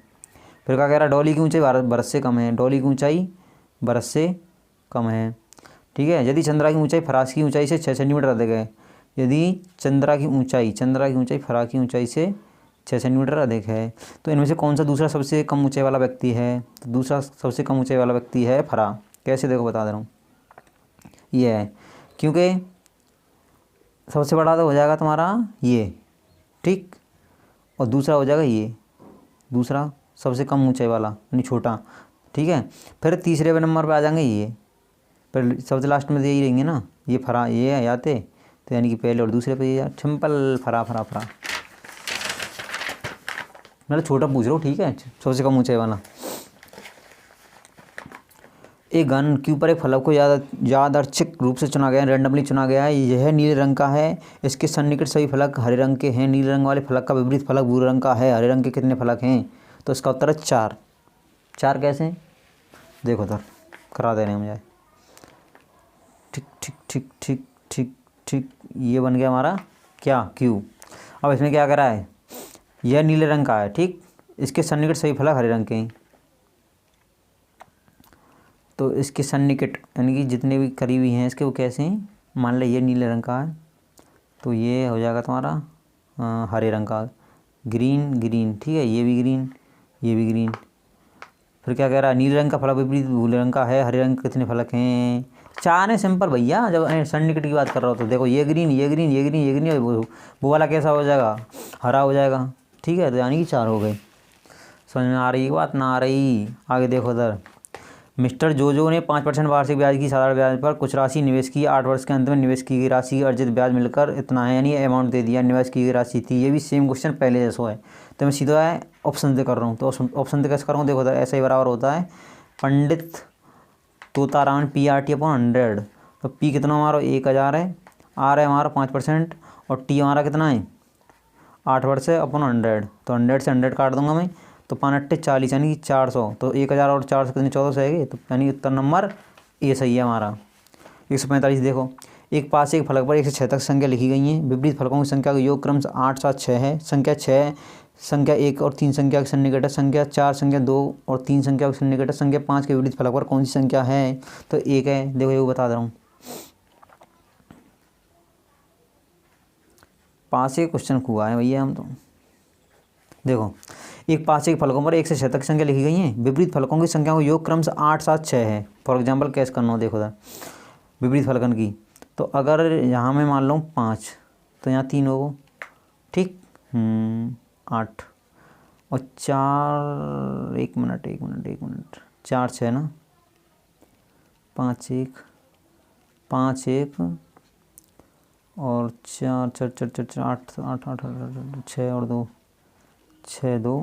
फिर क्या कह रहा है, डोली की ऊंचाई बरस से कम है, डोली की ऊंचाई बरस से कम है, ठीक है। यदि चंद्रा की ऊंचाई फरास की ऊंचाई से 6 सेंटीमीटर अधिक है, यदि चंद्रा की ऊंचाई फरा की ऊंचाई से 6 सेंटीमीटर अधिक है, तो इनमें से कौन सा दूसरा सबसे कम ऊंचाई वाला व्यक्ति है, तो दूसरा सबसे कम ऊंचाई वाला व्यक्ति है फरा। कैसे देखो बता दे रहा हूँ, ये है, क्योंकि सबसे बड़ा तो हो जाएगा तुम्हारा ये, ठीक, और दूसरा हो जाएगा ये, दूसरा सबसे कम ऊंचाई वाला यानी छोटा, ठीक है। फिर तीसरे नंबर पे आ जाएंगे ये, फिर सबसे लास्ट में यही रहेंगे ना, ये फरा ये है आते, तो यानी कि पहले और दूसरे पे ये सिंपल फरा फरा फरा, मतलब छोटा पूछ रहा हूँ, ठीक है, सबसे कम ऊंचाई वाला। एक गन के ऊपर एक फलक को यादृच्छिक रूप से चुना गया है, रैंडमली चुना गया है, यह नीले रंग का है, इसके सन्निकट सभी फलक हरे रंग के हैं, नीले रंग वाले फलक का विपरीत फलक भूरे रंग का है, हरे रंग के कितने फलक हैं, तो इसका उत्तर है 4। 4 कैसे, देखो सर करा दे रहे हैं मुझे, ठीक ठीक ठीक ठीक ठीक ठीक, ये बन गया हमारा क्या क्यू। अब इसमें क्या करा है, यह नीले रंग का है, ठीक, इसके सन्निकट सभी फलक हरे रंग के हैं, तो इसके सन्निकट यानी कि जितने भी करीबी हैं इसके वो कैसे हैं, मान लो ये नीले रंग का है, तो ये हो जाएगा तुम्हारा हरे रंग का, ग्रीन ग्रीन, ठीक है, ये भी ग्रीन, ये भी ग्रीन। फिर क्या कह रहा है, नीले रंग का फलक विपरीत भूरे रंग का है, हरे रंग के कितने फलक हैं, 4 है, सिंपल भैया। जब सन्निकट की बात कर रहा हो तो देखो ये ग्रीन ये ग्रीन ये ग्रीन ये ग्रीन, वो वाला कैसा हो जाएगा, हरा हो जाएगा, ठीक है, तो यानी कि 4 हो गए। समझ में आ रही बात, ना आ रही, आगे देखो इधर। मिस्टर जोजो ने 5% वार्षिक ब्याज की साधारण ब्याज पर कुछ राशि निवेश की, 8 वर्ष के अंत में निवेश की गई राशि की अर्जित ब्याज मिलकर इतना है, यानी अमाउंट दे दिया, निवेश की गई राशि थी। ये भी सेम क्वेश्चन पहले जैसा है, तो मैं सीधा है ऑप्शन से कर रहा हूँ, तो ऑप्शन से कैसे कर रहा हूँ, देखो ऐसा ही बराबर होता है, पंडित तोताराम PRT अपॉन 100, तो P कितना हमारा 1000 है, R है हमारा 5% और T हमारा कितना है 8 वर्ष है अपॉन 100, तो 100 से 100 काट दूंगा मैं, तो 5 40 यानी कि 400, तो 1000 और 400 कितने 1400 है, तो यानी उत्तर नंबर ए सही है हमारा। 145 देखो, एक पास एक फलक पर 1 से 6 तक संख्या लिखी गई है, विपरीत फलकों की संख्या का योग क्रम 8 7 6 है, संख्या 6 संख्या 1 और 3 संख्या के सन्निकट है, संख्या 4 संख्या 2 और 3 संख्या के सन्निकट है, संख्या 5 के विपरीत फलक पर कौन सी संख्या है, तो 1 है। देखो ये बता दे रहा हूँ, 5 से क्वेश्चन हुआ है भैया हम तो। देखो एक पास एक फलकों पर 1 से 6 तक संख्या लिखी गई है, विपरीत फलकों की संख्या को योग क्रम से 8 7 6 है। फॉर एग्जांपल कैसे करना हो, देखो विपरीत फलकन की, तो अगर यहाँ मैं मान लूँ 5, तो यहाँ 3 होगा, ठीक, 8 और 4, 1 मिनट 4 6 ना, 5 1 और 4 4 4 4 4 8 8 8 6 और 2 6 2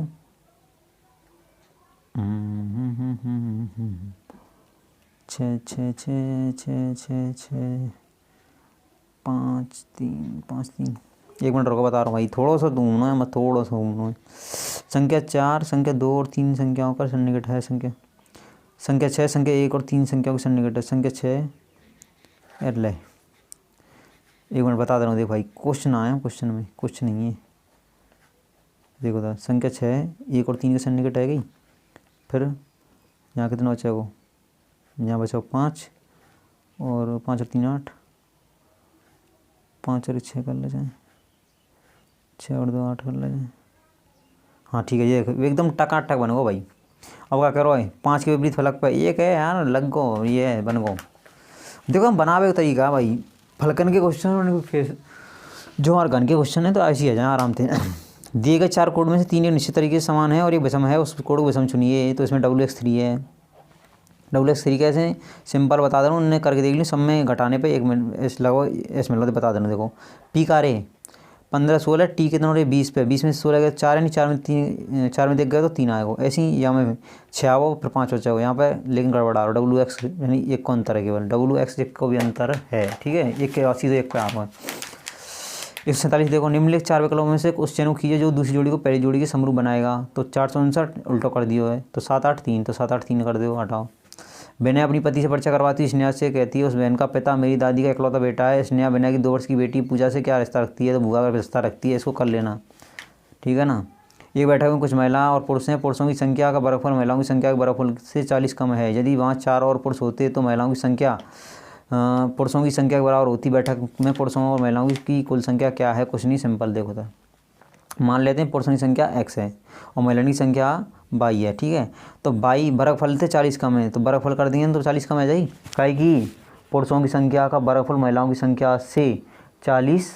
6 6 6 6 6 6 5 3 5 3, 1 मिनट रुको बता रहा हूँ भाई, थोड़ा सा घूमना है, मैं थोड़ा सा घूमना है। संख्या 4 संख्या 2 और 3 संख्याओं का सन्निकट है, संख्या 6 संख्या 1 और 3 संख्याओं का सन्निकट है, संख्या 6 ले 1 मिनट बता दे रहा हूँ। देखो भाई क्वेश्चन आया, क्वेश्चन में कुछ नहीं है, देखो था संख्या 6 1 और 3 के सन्निकट है गई, फिर यहाँ कितना बचा वो, यहाँ बचा 5 और 5 और 3 8, 5 और 6 कर ले जाए, 6 और 2 8 कर ले जाए, हाँ ठीक है, ये एकदम टकाटक बन गो भाई। अब क्या करो भाई, 5 के विपरीत फलक पर 1 है यार, लग गो ये बन गो। देखो हम बनावे तरीका भाई, फलकन के क्वेश्चन फिर जो हमारे गन के क्वेश्चन है तो ऐसे ही आ जाए आराम से। दिए गए 4 कोड में से 3 एक निश्चित तरीके से समान है और एक विषम है, उस कोड को विषम चुनिए। तो इसमें WX3 है। WX3 कैसे, सिंपल बता दे रहा हूँ, उन्होंने करके देख ली। सब में घटाने पे 1 मिनट इसमें लगा बता देना। देखो पी का रे 15 16, टी कितना हो रहा है 20 पे, 20 में 16 गया 4 है नहीं, 4 में 3, 4 में देख गया तो 3 आएगा। ऐसे ही यहाँ में 6 आओ फिर 5 बचा यहाँ पे, लेकिन गड़बड़ आ रहा है। WX यानी एक को अंतर है, केवल WX एक को भी अंतर है, ठीक है। एक के 80 तो एक पे आ रहा है। 147 देखो, निम्नलिखित 4 विकल्पों में से उस चयन कीजिए जो दूसरी जोड़ी को पहली जोड़ी के समरूप बनाएगा। तो 459 उल्टा कर दियो है, तो 7 8 3, तो 7 8 3 कर दो, हटाओ। बहनें अपनी पति से परिचय करवाती है। स्नेहा से कहती है उस बहन का पिता मेरी दादी का इकलौता बेटा है। स्नेहा बहना की 2 वर्ष की बेटी पूजा से क्या रिश्ता रखती है, तो भूआ का रिश्ता रखती है। इसको कर लेना, ठीक है ना। एक बैठक में कुछ महिला और पुरुष हैं। पुरुषों की संख्या का बराबर महिलाओं की संख्या के बराबर से 40 कम है। यदि वहाँ 4 और पुरुष होते तो महिलाओं की संख्या पुरुषों की संख्या के बराबर होती। बैठक में पुरुषों और महिलाओं की कुल संख्या क्या है, कुछ नहीं, सिंपल देखो था। मान लेते हैं पुरुषों की संख्या x है और महिलाओं की संख्या y है, ठीक है। तो y वर्गफल थे 40 कम है, तो वर्गफल कर दिए तो 40 कम है जाई। काहे कि पुरुषों की संख्या का वर्गफल महिलाओं की संख्या से 40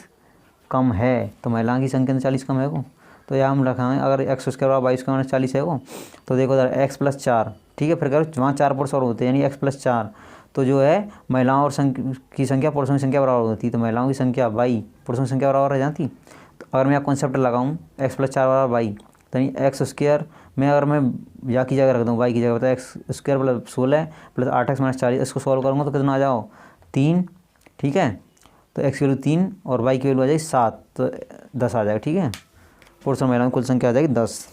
कम है, तो महिलाओं की संख्या 40 कम है वो। तो यहाँ हम रखा है, अगर x उसके बराबर y उसके बराबर 40 है वो, तो देखो इधर x + 4, ठीक है। फिर करो वहाँ 4 पुरुष और होते हैं, यानी x + 4, तो जो है महिलाओं और की संख्या पुरुषों की संख्या बराबर होती। तो महिलाओं की संख्या y पुरुषों की संख्या बराबर रह जाती। तो अगर मैं कॉन्सेप्ट लगाऊँ x + 4 बराबर y, तो x² में अगर मैं या की जगह रख दूँ y की जगह, बता x² + 16 + 8x - 40, इसको सॉल्व करूँगा तो कितना आ जाओ 3, ठीक है। तो x की वैल्यू 3 और y की वैल्यू आ जाएगी 7, तो 10 आ जाएगा, ठीक है। पुरुष और महिलाओं की कुल संख्या आ जाएगी 10।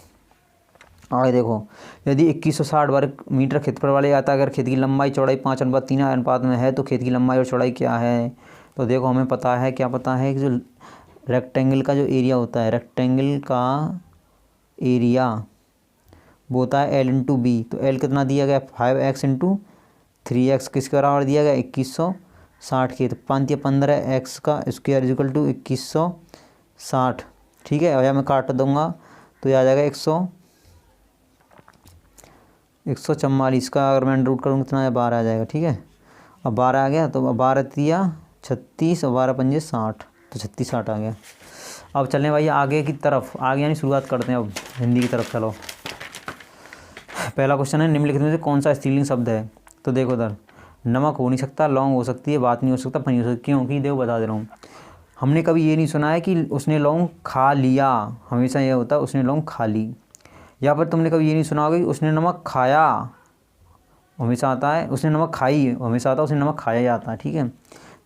आगे देखो, यदि 2160 वर्ग मीटर क्षेत्रफल वाले आता, अगर खेत की लंबाई चौड़ाई 5:3 अनुपात में है, तो खेत की लंबाई और चौड़ाई क्या है। तो देखो हमें पता है, क्या पता है कि जो रेक्टेंगल का जो एरिया होता है, रेक्टेंगल का एरिया वो होता है L × B। तो L कितना दिया गया 5x × 3x, किसके बराबर दिया गया 2160 के। तो 5 × 15x का स्क्वायर इक्वल टू 2160, ठीक है। और यहाँ मैं काट दूंगा तो ये आ जाएगा 144 का, अगर मैं रूट करूँगा कितना 12 आ जाएगा, ठीक है। अब 12 आ गया, तो 12 × 36 और 12 × 5 = 60, तो 3660 आ गया। अब चलें भाई आगे की तरफ, आगे यानी शुरुआत करते हैं अब हिंदी की तरफ। चलो पहला क्वेश्चन है, निम्नलिखित में से कौन सा स्त्रीलिंग शब्द है। तो देखो इधर नमक हो नहीं सकता, लौंग हो सकती है, बात नहीं हो सकता, पनीर हो सकती। क्योंकि देखो बता दे रहा हूँ, हमने कभी ये नहीं सुना है कि उसने लौंग खा लिया, हमेशा ये होता है उसने लौंग खा ली। या फिर तुमने कभी ये नहीं सुना होगा कि उसने नमक खाया, हमेशा आता है उसने नमक खाई, हमेशा आता है उसने नमक खाया जाता है, ठीक है।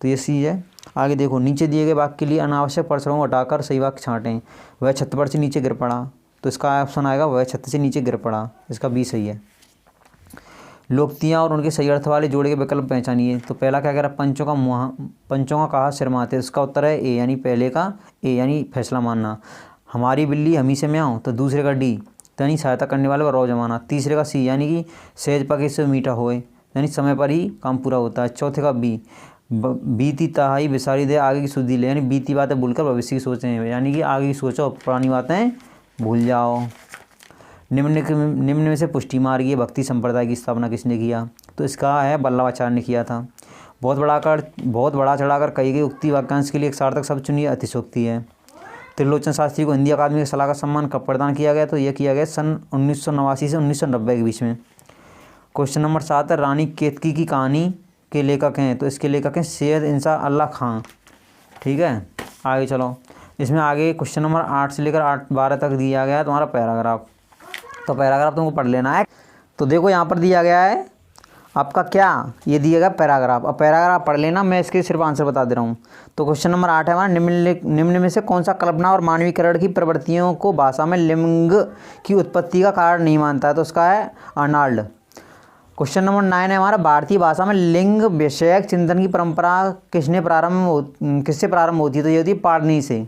तो ये चीज़ है। आगे देखो, नीचे दिए गए वाक्य के लिए अनावश्यक परिसरों को हटाकर सही वाक्य छांटें। वह छत पर से नीचे गिर पड़ा, तो इसका ऑप्शन आएगा वह छत से नीचे गिर पड़ा, इसका बी सही है। लोकतियाँ और उनके सही अर्थ वाले जोड़े के विकल्प पहचानिए। तो पहला क्या कह रहा है, पंचों का कहा सिर माथे, इसका उत्तर है ए, यानी पहले का ए यानी फैसला मानना। हमारी बिल्ली हमी से म्याऊं, तो दूसरे का डी यानी सहायता करने वाले पर रौ जमाना। तीसरे का सी यानी कि सहज पके से मीठा होए, यानी समय पर ही काम पूरा होता है। चौथे का बी बीती तहाई बिसारी दे आगे की सुधी ले, यानी बीती बातें भूलकर भविष्य की सोचें, यानी कि आगे की सोचो पुरानी बातें भूल जाओ। निम्न में से पुष्टि मार्गीय भक्ति संप्रदाय की स्थापना किसने किया। तो इसका है वल्लभाचार्य ने किया था। बहुत बड़ा चढ़ाकर कही गई उक्ति वाक्यांश के लिए एक सार्थक शब्द चुनिए, अतिशोक्ति है। त्रिलोचन शास्त्री को हिंदी अकादमी के सलाहकार सम्मान कब प्रदान किया गया। तो यह किया गया सन 1989 से 1990 के बीच में। क्वेश्चन नंबर 7 है, रानी केतकी की कहानी के लेखक हैं। तो इसके लेखक हैं सैयद इंसान अल्लाह खां, ठीक है। आगे चलो, इसमें आगे क्वेश्चन नंबर 8 से लेकर 12 तक दिया गया है तुम्हारा पैराग्राफ। तो पैराग्राफ तुमको पढ़ लेना है। तो देखो यहाँ पर दिया गया है आपका क्या, ये दिया गया पैराग्राफ। अब पैराग्राफ पढ़ लेना, मैं इसके सिर्फ आंसर बता दे रहा हूँ। तो क्वेश्चन नंबर 8 है हमारा, निम्न में से कौन सा कल्पना और मानवीकरण की प्रवृत्तियों को भाषा में लिंग की उत्पत्ति का कारण नहीं मानता है। तो उसका है अर्नाल्ड। क्वेश्चन नंबर 9 है हमारा, भारतीय भाषा में लिंग विषयक चिंतन की परंपरा किससे प्रारंभ होती है। तो ये होती है पाणिनि से।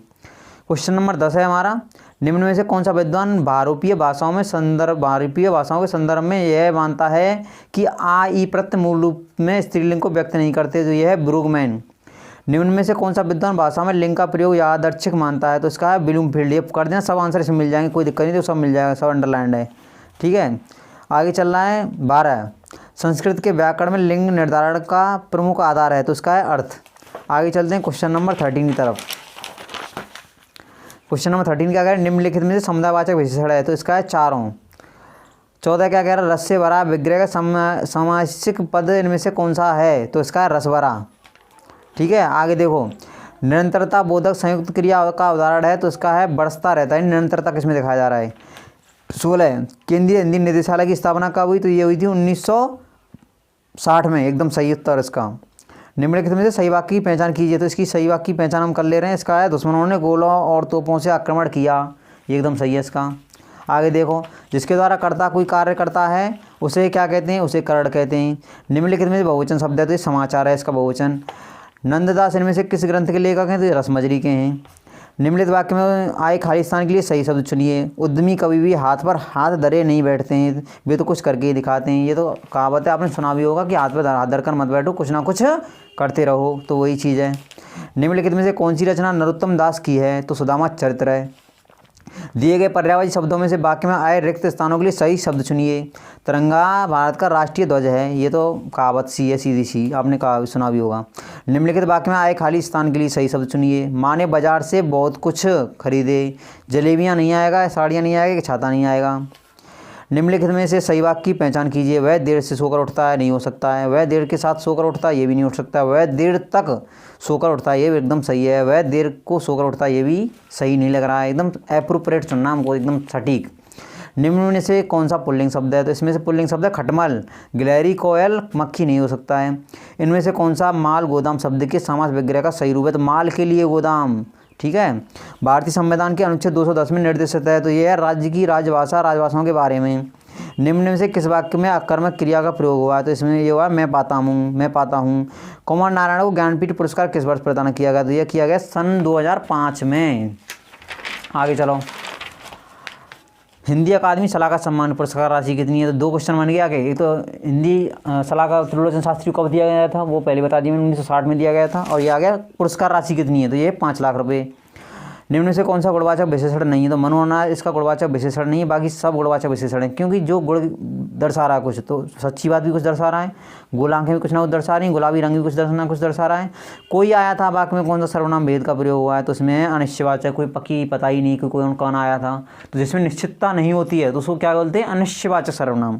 क्वेश्चन नंबर 10 है हमारा, निम्न में से कौन सा विद्वान भारतीय भाषाओं के संदर्भ में यह मानता है कि आ ई प्रत्यय मूल रूप में स्त्रीलिंग को व्यक्त नहीं करते। तो यह है ब्रूगमैन। निम्न में से कौन सा विद्वान भाषा में लिंग का प्रयोग यादृच्छिक मानता है। तो इसका है ब्लूमफील्ड। ये कर देना, सब आंसर इसमें मिल जाएंगे, कोई दिक्कत नहीं, तो सब मिल जाएगा, सब अंडरलाइंड है, ठीक है। आगे चल रहा है 12, संस्कृत के व्याकरण में लिंग निर्धारण का प्रमुख आधार है। तो इसका है अर्थ। आगे चलते हैं क्वेश्चन नंबर 13 की तरफ। क्वेश्चन नंबर 13 क्या कह रहा है, निम्नलिखित में से समुदायवाचक विशेषण है, तो इसका है चारों। 14 क्या कह रहा है, रस से भरा विग्रह का समासिक पद इनमें से कौन सा है, तो इसका है रसभरा। ठीक है, आगे देखो, निरंतरता बोधक संयुक्त क्रिया का उदाहरण है, तो इसका है बरसता रहता है, निरंतरता किसमें दिखाया जा रहा है। 16 केंद्रीय हिंदी निदेशालय की स्थापना कब हुई, तो ये हुई थी 1960 में, एकदम सही उत्तर इसका। निम्नलिखित में से सही वाक्य की पहचान कीजिए, तो इसकी सही वाक्य की पहचान हम कर ले रहे हैं। इसका है दुश्मनों ने गोलों और तोपों से आक्रमण किया, ये एकदम सही है इसका। आगे देखो, जिसके द्वारा कर्ता कोई कार्य करता है उसे क्या कहते हैं, उसे करण कहते हैं। निम्नलिखित में बहुवचन शब्द है, तो ये समाचार है, इसका बहुवचन। नंददास इनमें से किस ग्रंथ के लेखक हैं, तो ये रसमजरी के हैं। निम्नलिखित वाक्य में आए खाली स्थान के लिए सही शब्द चुनिए। उद्यमी कभी भी हाथ पर हाथ धरे नहीं बैठते हैं, वे तो कुछ करके ही दिखाते हैं। ये तो कहावत है, आपने सुना भी होगा कि हाथ पर हाथ धरकर मत बैठो, कुछ ना कुछ करते रहो, तो वही चीज़ है। निम्नलिखित में से कौन सी रचना नरोत्तम दास की है, तो सुदामा चरित्र है। दिए गए पर्यायवाची शब्दों में से वाक्य में आए रिक्त स्थानों के लिए सही शब्द चुनिए। तिरंगा भारत का राष्ट्रीय ध्वज है, ये तो कहावत सी है, सीधी सी, आपने कहा सुना भी होगा। निम्नलिखित वाक्य में आए खाली स्थान के लिए सही शब्द चुनिए। माँ ने बाजार से बहुत कुछ खरीदे, जलेबियाँ नहीं आएगा, साड़ियाँ नहीं आएगा, छाता नहीं आएगा। निम्नलिखित में से सही वाक्य की पहचान कीजिए। वह देर से सोकर उठता है, नहीं हो सकता है। वह देर के साथ सोकर उठता है, ये भी नहीं उठ सकता। वह देर तक सोकर उठता है, ये एकदम सही है। वह देर को सोकर उठता है, ये भी सही नहीं लग रहा है, एकदम एप्रोप्रिएट चुनना हमको, एकदम सटीक। निम्न में से कौन सा पुल्लिंग शब्द है, तो इसमें से पुल्लिंग शब्द है खटमल, गिलहरी, कोयल, मक्खी, नहीं हो सकता है। इनमें से कौन सा माल गोदाम शब्द के समास विग्रह का सही रूप है, तो माल के लिए गोदाम। ठीक है, भारतीय संविधान के अनुच्छेद 210 में निर्देशित है, तो ये है राज्य की राजभाषा, राजभाषाओं के बारे में। निम्न में से किस वाक्य में आकर्मक क्रिया का प्रयोग हुआ है, तो इसमें ये हुआ मैं पाता हूँ। कुमार नारायण को ज्ञानपीठ पुरस्कार किस वर्ष प्रदान किया गया, तो यह किया गया सन 2005 में। आगे चलो, हिंदी अकादमी सलाहकार सम्मान पुरस्कार राशि कितनी है, तो 2 क्वेश्चन बन गया आगे। एक तो हिंदी सलाहकार त्रिलोचन शास्त्री को कब दिया गया था, वो पहले बता दिया मैंने, 1960 में दिया गया था। और ये आ गया पुरस्कार राशि कितनी है, तो ये 5 लाख रुपये। निम्न में से कौन सा गुणवाचक विशेषण नहीं है, तो मनोनाद इसका गुणवाचक विशेषण नहीं है, बाकी सब गुणवाचक विशेषण है, क्योंकि जो गुण दर्शा रहा है कुछ, तो सच्ची बात भी कुछ दर्शा रहा है, गोल आंखें भी कुछ ना कुछ दर्शा रही हैं, गुलाबी रंग भी कुछ दर्शा रहा है। कोई आया था वाक्य में, कौन सा सर्वनाम भेद का प्रयोग हुआ है, तो इसमें अनिश्चयवाचक, कोई पक्की पता ही नहीं कि कोई कौन आया था, तो जिसमें निश्चितता नहीं होती है तो उसको क्या बोलते हैं, अनिश्चयवाचक सर्वनाम।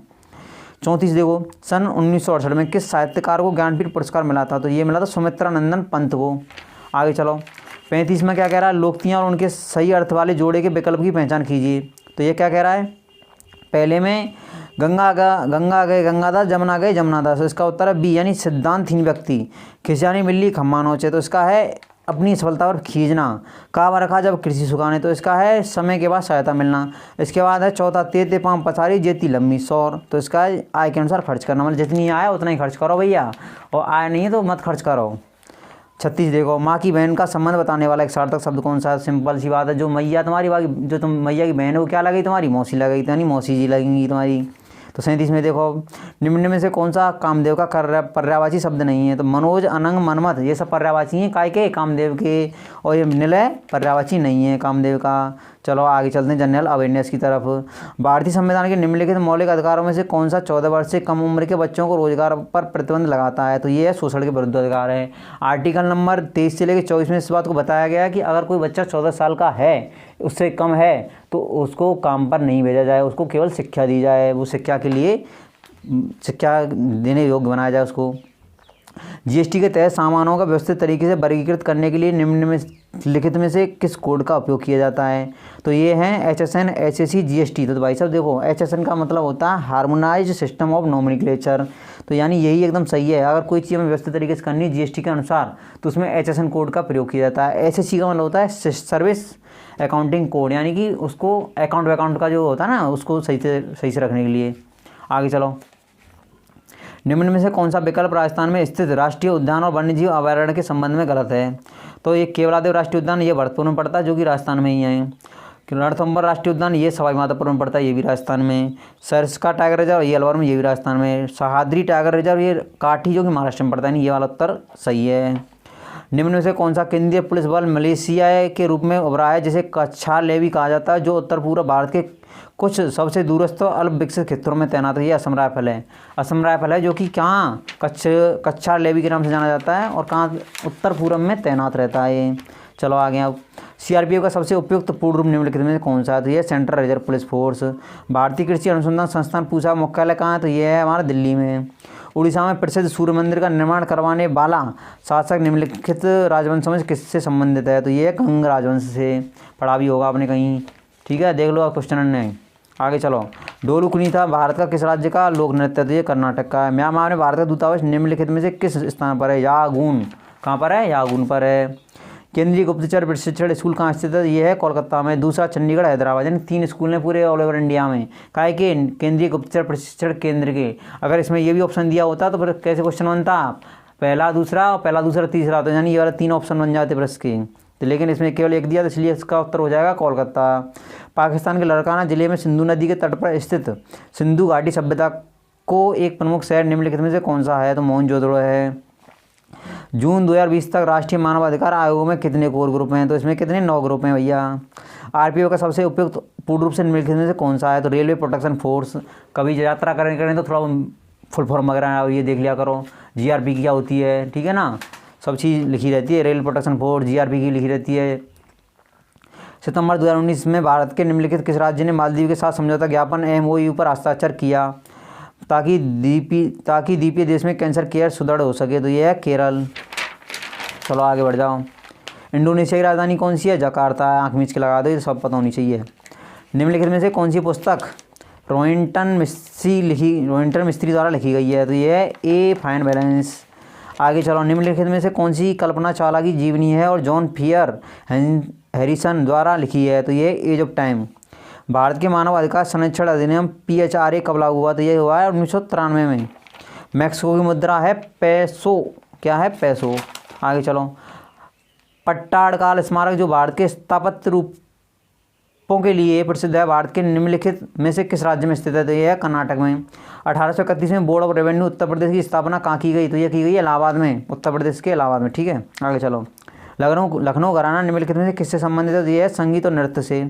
34 देखो, सन 1968 में किस साहित्यकार को ज्ञानपीठ पुरस्कार मिला था, तो ये मिला था सुमित्रा नंदन पंत को। आगे चलो, 35 में क्या कह रहा है, लोकतियाँ और उनके सही अर्थ वाले जोड़े के विकल्प की पहचान कीजिए, तो ये क्या कह रहा है, पहले में गंगा गए गंगादास, जमुना गए जमुनादास, तो इसका उत्तर है बी, यानी सिद्धांतहीन व्यक्ति। खिसियानी बिल्ली खम्मा नोचे, तो इसका है अपनी सफलता पर खींचना। कावा रखा जब कृषि सुखाने, तो इसका है समय के बाद सहायता मिलना। इसके बाद है चौथा, तेते पाँव पथारी जेती लंबी सौर, तो इसका है आय के अनुसार खर्च करना, मतलब जितनी आय उतना ही खर्च करो भैया, और आय नहीं है तो मत खर्च करो। 36 देखो, माँ की बहन का संबंध बताने वाला एक सार्थक शब्द कौन सा है, सिंपल सी बात है, जो मैया तुम्हारी जो तुम मैया की बहन है वो क्या लगेगी, तुम्हारी मौसी लगेगी, यानी मौसी जी लगेंगी तुम्हारी। तो 37 में देखो, निम्न में से कौन सा कामदेव का पर्यायवाची शब्द नहीं है, तो मनोज, अनंग, मनमत, ये सब पर्यायवाची हैं, काय के, कामदेव के, और ये निलय पर्यायवाची नहीं है कामदेव का। चलो आगे चलते हैं जनरल अवेयरनेस की तरफ। भारतीय संविधान के निम्नलिखित मौलिक अधिकारों में से कौन सा 14 वर्ष से कम उम्र के बच्चों को रोजगार पर प्रतिबंध लगाता है, तो ये है शोषण के विरुद्ध अधिकार है। आर्टिकल नंबर 23 से लेकर 24 में इस बात को बताया गया है कि अगर कोई बच्चा 14 साल का है, उससे कम है, तो उसको काम पर नहीं भेजा जाए, उसको केवल शिक्षा दी जाए, वो शिक्षा के लिए शिक्षा देने योग्य बनाया जाए उसको। जीएसटी के तहत सामानों का व्यवस्थित तरीके से वर्गीकृत करने के लिए निम्न में लिखित में से किस कोड का उपयोग किया जाता है, तो ये हैं HSN, HAC, GST। तो भाई साहब देखो, HSN का मतलब होता है हार्मोनाइज्ड सिस्टम ऑफ नोमेनक्लेचर, तो यानी यही एकदम सही है। अगर कोई चीज़ हमें व्यवस्थित तरीके से करनी है GST के अनुसार, तो उसमें HSN कोड का प्रयोग किया जाता है। HAC का मतलब होता है सर्विस अकाउंटिंग कोड, यानी कि उसको अकाउंट का जो होता है ना, उसको सही से रखने के लिए। आगे चलो, निम्न में से कौन सा विकल्प राजस्थान में स्थित राष्ट्रीय उद्यान और वन्यजीव अभयारण्य के संबंध में गलत है, तो ये केवलादेव राष्ट्रीय उद्यान, ये भरतपुर में पड़ता है, जो कि राजस्थान में ही है। रणथंभौर राष्ट्रीय उद्यान, ये सवाई माधोपुर में पड़ता है, ये भी राजस्थान में। सरस्का टाइगर रिजर्व, ये अलवर में, ये भी राजस्थान में। सहाद्री टाइगर रिजर्व, ये काठी, जो कि महाराष्ट्र में पड़ता है, ये वाला उत्तर सही है। निम्न में से कौन सा केंद्रीय पुलिस बल मलेशिया के रूप में उभरा है, जिसे कच्छा लेवी कहा जाता है, जो उत्तर पूर्व भारत के कुछ सबसे दूरस्थ अल्प विकसित क्षेत्रों में तैनात है। ये असम राइफल है, असम राइफल है, जो कि कहाँ कच्छा लेवी के नाम से जाना जाता है, और कहाँ उत्तर पूर्व में तैनात रहता है ये। चलो आगे अब सीआरपीएफ का सबसे उपयुक्त पूर्ण रूप निम्नलिखित में से कौन सा है? तो ये सेंट्रल रिजर्व पुलिस फोर्स। भारतीय कृषि अनुसंधान संस्थान पूछा मुख्यालय कहाँ है? तो ये है हमारा दिल्ली में। उड़ीसा में प्रसिद्ध सूर्य मंदिर का निर्माण करवाने वाला शासक निम्नलिखित राजवंशों में किससे संबंधित है? तो ये कंग राजवंश से। पढ़ा भी होगा आपने कहीं, ठीक है, देख लो क्वेश्चन ने। आगे चलो, डोलू कुनीता भारत का किस राज्य का लोक नृत्य? तो ये कर्नाटक का है। म्यांमार में भारत का दूतावास निम्नलिखित में से किस स्थान पर है? यागून। कहाँ पर है? यागून पर है। केंद्रीय गुप्तचर प्रशिक्षण स्कूल कहाँ स्थित है? ये है कोलकाता में। दूसरा चंडीगढ़, हैदराबाद, यानी 3 स्कूल हैं पूरे ऑल ओवर इंडिया में। काहे के? केंद्रीय गुप्तचर प्रशिक्षण केंद्र के। अगर इसमें ये भी ऑप्शन दिया होता तो फिर कैसे क्वेश्चन बनता? पहला दूसरा और पहला दूसरा तीसरा, तो यानी ये वाला 3 ऑप्शन बन जाते प्रश्न के। तो लेकिन इसमें केवल एक दिया, तो इसलिए इसका उत्तर हो जाएगा कोलकाता। पाकिस्तान के लड़काना जिले में सिंधु नदी के तट पर स्थित सिंधु घाटी सभ्यता को एक प्रमुख शहर निम्नलिखित में से कौन सा है? तो मोहनजोदड़ो है। जून 2020 तक राष्ट्रीय मानवाधिकार आयोग में कितने कोर ग्रुप हैं? तो इसमें कितने? 9 ग्रुप हैं भैया। आरपीओ का सबसे उपयुक्त पूर्ण रूप से निम्नलिखित में से कौन सा है? तो रेलवे प्रोटेक्शन फोर्स। कभी यात्रा करें तो थोड़ा फुल फॉर्म वगैरह ये देख लिया करो। जीआरपी क्या होती है, ठीक है ना, सब चीज़ लिखी रहती है। रेल प्रोटेक्शन फोर्स जीआरपी की लिखी रहती है। सितंबर 2019 में भारत के निम्नलिखित किस राज्य ने मालदीव के साथ समझौता ज्ञापन एमओयू पर हस्ताक्षर किया ताकि द्वीपीय देश में कैंसर केयर सुदृढ़ हो सके? तो ये है केरल। चलो आगे बढ़ जाओ। इंडोनेशिया की राजधानी कौन सी है? जकार्ता। आँख मीच के लगा दो, ये सब पता होनी चाहिए। निम्नलिखित में से कौन सी पुस्तक रोहिंटन मिस्त्री द्वारा लिखी गई है? तो ये है ए फाइन बैलेंस। आगे चलो, निम्नलिखित में से कौन सी कल्पना चावला की जीवनी है और जॉन फियर हैरिसन द्वारा लिखी है? तो ये एज ऑफ टाइम। भारत के मानव अधिकार संरक्षण अधिनियम PHRA कब लागू हुआ? तो ये हुआ है 1993 में। मैक्सिको की मुद्रा है पैसो। क्या है? पैसो। आगे चलो, पट्टाडकाल स्मारक जो भारत के स्थापत्य रूपों के लिए प्रसिद्ध है, भारत के निम्नलिखित में से किस राज्य में स्थित है? तो यह है कर्नाटक में। 1831 में board of revenue Uttar Pradesh की स्थापना कहाँ की गई? तो यह की गई इलाहाबाद में, उत्तर प्रदेश के इलाहाबाद में, ठीक है। आगे चलो, लखनऊ घराना निम्नलिखित में से किससे संबंधित है? तो यह है संगीत और नृत्य से।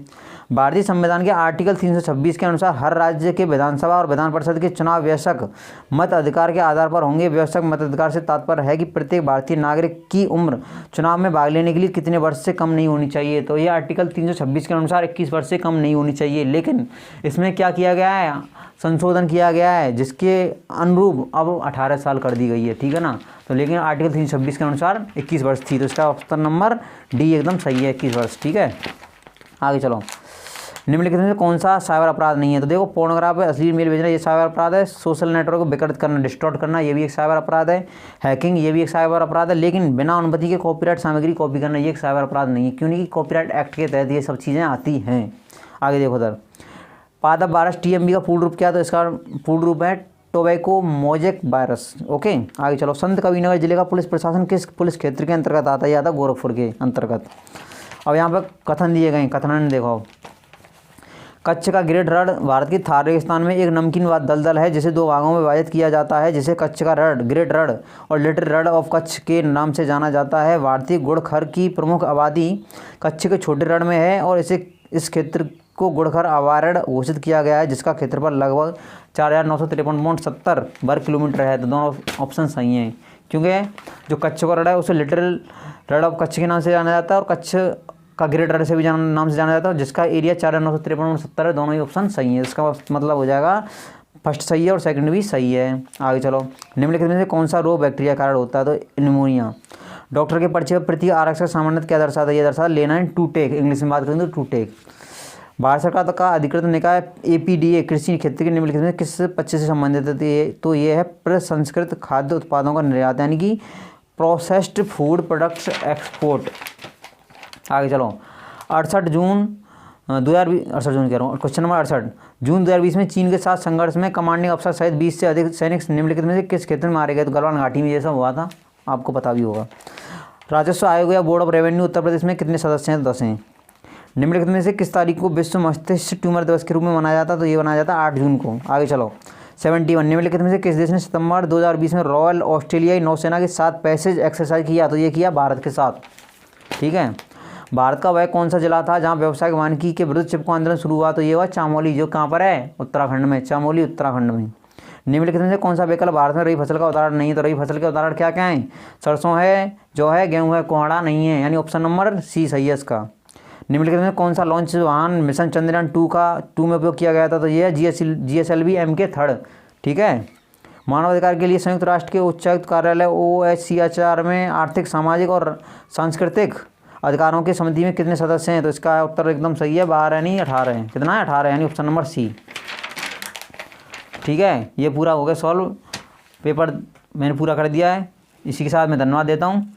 भारतीय संविधान के आर्टिकल 326 के अनुसार हर राज्य के विधानसभा और विधान परिषद के चुनाव वयस्क मत अधिकार के आधार पर होंगे। वयस्क मत अधिकार से तात्पर्य है कि प्रत्येक भारतीय नागरिक की उम्र चुनाव में भाग लेने के लिए कितने वर्ष से कम नहीं होनी चाहिए? तो यह आर्टिकल 326 के अनुसार 21 वर्ष से कम नहीं होनी चाहिए। लेकिन इसमें क्या किया गया है? संशोधन किया गया है, जिसके अनुरूप अब 18 साल कर दी गई है, ठीक है ना। तो लेकिन आर्टिकल 326 के अनुसार 21 वर्ष थी, तो इसका ऑप्शन नंबर डी एकदम सही है, 21 वर्ष, ठीक है। आगे चलो, निम्नलिखित में से कौन सा साइबर अपराध नहीं है? तो देखो, पोर्नोग्राफी, असली मेल भेजना, ये साइबर अपराध है। सोशल नेटवर्क को विकृत करना, डिस्टॉर्ट करना, ये भी एक साइबर अपराध है। हैकिंग, ये भी एक साइबर अपराध है। लेकिन बिना अनुमति के कॉपीराइट सामग्री कॉपी करना, ये एक साइबर अपराध नहीं है, क्योंकि कॉपीराइट एक्ट के तहत ये सब चीज़ें आती हैं। आगे देखो सर, पादप वायरस TMV का पूर्ण रूप क्या? तो इसका पूर्ण रूप है टोबैको मोजेक वायरस। ओके, आगे चलो, संत कबीरनगर जिले का पुलिस प्रशासन किस पुलिस क्षेत्र के अंतर्गत आता है? या था गोरखपुर के अंतर्गत। अब यहाँ पर कथन दिए गए, कथन देखो। कच्छ का ग्रेट रड भारत की थार रेगिस्तान में एक नमकीन दलदल है जिसे 2 भागों में विभाजित किया जाता है, जिसे कच्छ का रड, ग्रेट रड और लिटिल रड ऑफ कच्छ के नाम से जाना जाता है। भारतीय गुड़खर की प्रमुख आबादी कच्छ के छोटे रड में है और इस क्षेत्र को गुड़खर अभयारण्य घोषित किया गया है, जिसका क्षेत्रफल लगभग 4953.70 वर्ग किलोमीटर है। तो दोनों ऑप्शन सही हैं, क्योंकि जो कच्छ का रड है उसे लिटिल रड ऑफ कच्छ के नाम से जाना जाता है और कच्छ का ग्रेट रड से भी नाम से जाना जाता है, जिसका एरिया 4953.70 है। दोनों ही ऑप्शन सही है, इसका मतलब हो जाएगा फर्स्ट सही है और सेकंड भी सही है। आगे चलो, निम्नलिखित में से कौन सा रोग बैक्टीरिया कारण होता है? तो निमोनिया। डॉक्टर के परिचय प्रति आरक्षक सामान्यतः क्या दर्शाता है? ये दर्शाता लेना है टू टेक, इंग्लिश में बात करें तो टू टेक। भारत सरकार का अधिकृत निकाय APDA कृषि क्षेत्र के निम्नलिखित में किस पक्ष से संबंधित है? तो ये है प्रसंस्कृत खाद्य उत्पादों का निर्यात, यानी कि प्रोसेस्ड फूड प्रोडक्ट्स एक्सपोर्ट। आगे चलो, 68 जून 2020 कह रहा हूँ, क्वेश्चन नंबर 68। जून 2020 में चीन के साथ संघर्ष में कमांडिंग अफसर सहित 20 से अधिक सैनिक निम्नलिखित में से किस क्षेत्र में मारे गए? तो गलवान घाटी में ये सब हुआ था, आपको पता भी होगा। राजस्व आयोग या board of revenue Uttar Pradesh में कितने सदस्य हैं? 10 हैं। निम्नलिखित में से किस तारीख को विश्व मस्तिष्क ट्यूमर दिवस के रूप में मनाया जाता है? तो ये मनाया जाता है 8 जून को। आगे चलो, 71। निम्नलिखित में से किस देश ने सितंबर 2020 में रॉयल ऑस्ट्रेलियाई नौसेना के साथ पैसेज एक्सरसाइज किया? तो ये किया भारत के साथ, ठीक है। भारत का वह कौन सा जिला था जहां व्यावसायिक वानिकी के विरुद्ध चिपको आंदोलन शुरू हुआ? तो ये हुआ चामोली, जो कहाँ पर है? उत्तराखंड में, चामोली उत्तराखंड में। निम्नलिखित में से कौन सा विकल्प भारत में रबी फसल का उदाहरण नहीं है? तो रबी फसल के उदाहरण क्या क्या है? सरसों है, जौ है, गेहूँ है, कोहड़ा नहीं है, यानी ऑप्शन नंबर सी सही है इसका। निम्नलिखित में कौन सा लॉन्च वाहन मिशन चंद्रयान 2 में उपयोग किया गया था? तो ये है GSLV MK3, ठीक है। मानवाधिकार के लिए संयुक्त राष्ट्र के उच्चायुक्त कार्यालय OHCHR में आर्थिक, सामाजिक और सांस्कृतिक अधिकारों की समिति में कितने सदस्य हैं? तो इसका उत्तर एकदम सही है, 12 नहीं 18 है। कितना है? 18, यानी ऑप्शन नंबर सी, ठीक है। ये पूरा हो गया सॉल्व, पेपर मैंने पूरा कर दिया है। इसी के साथ मैं धन्यवाद देता हूँ।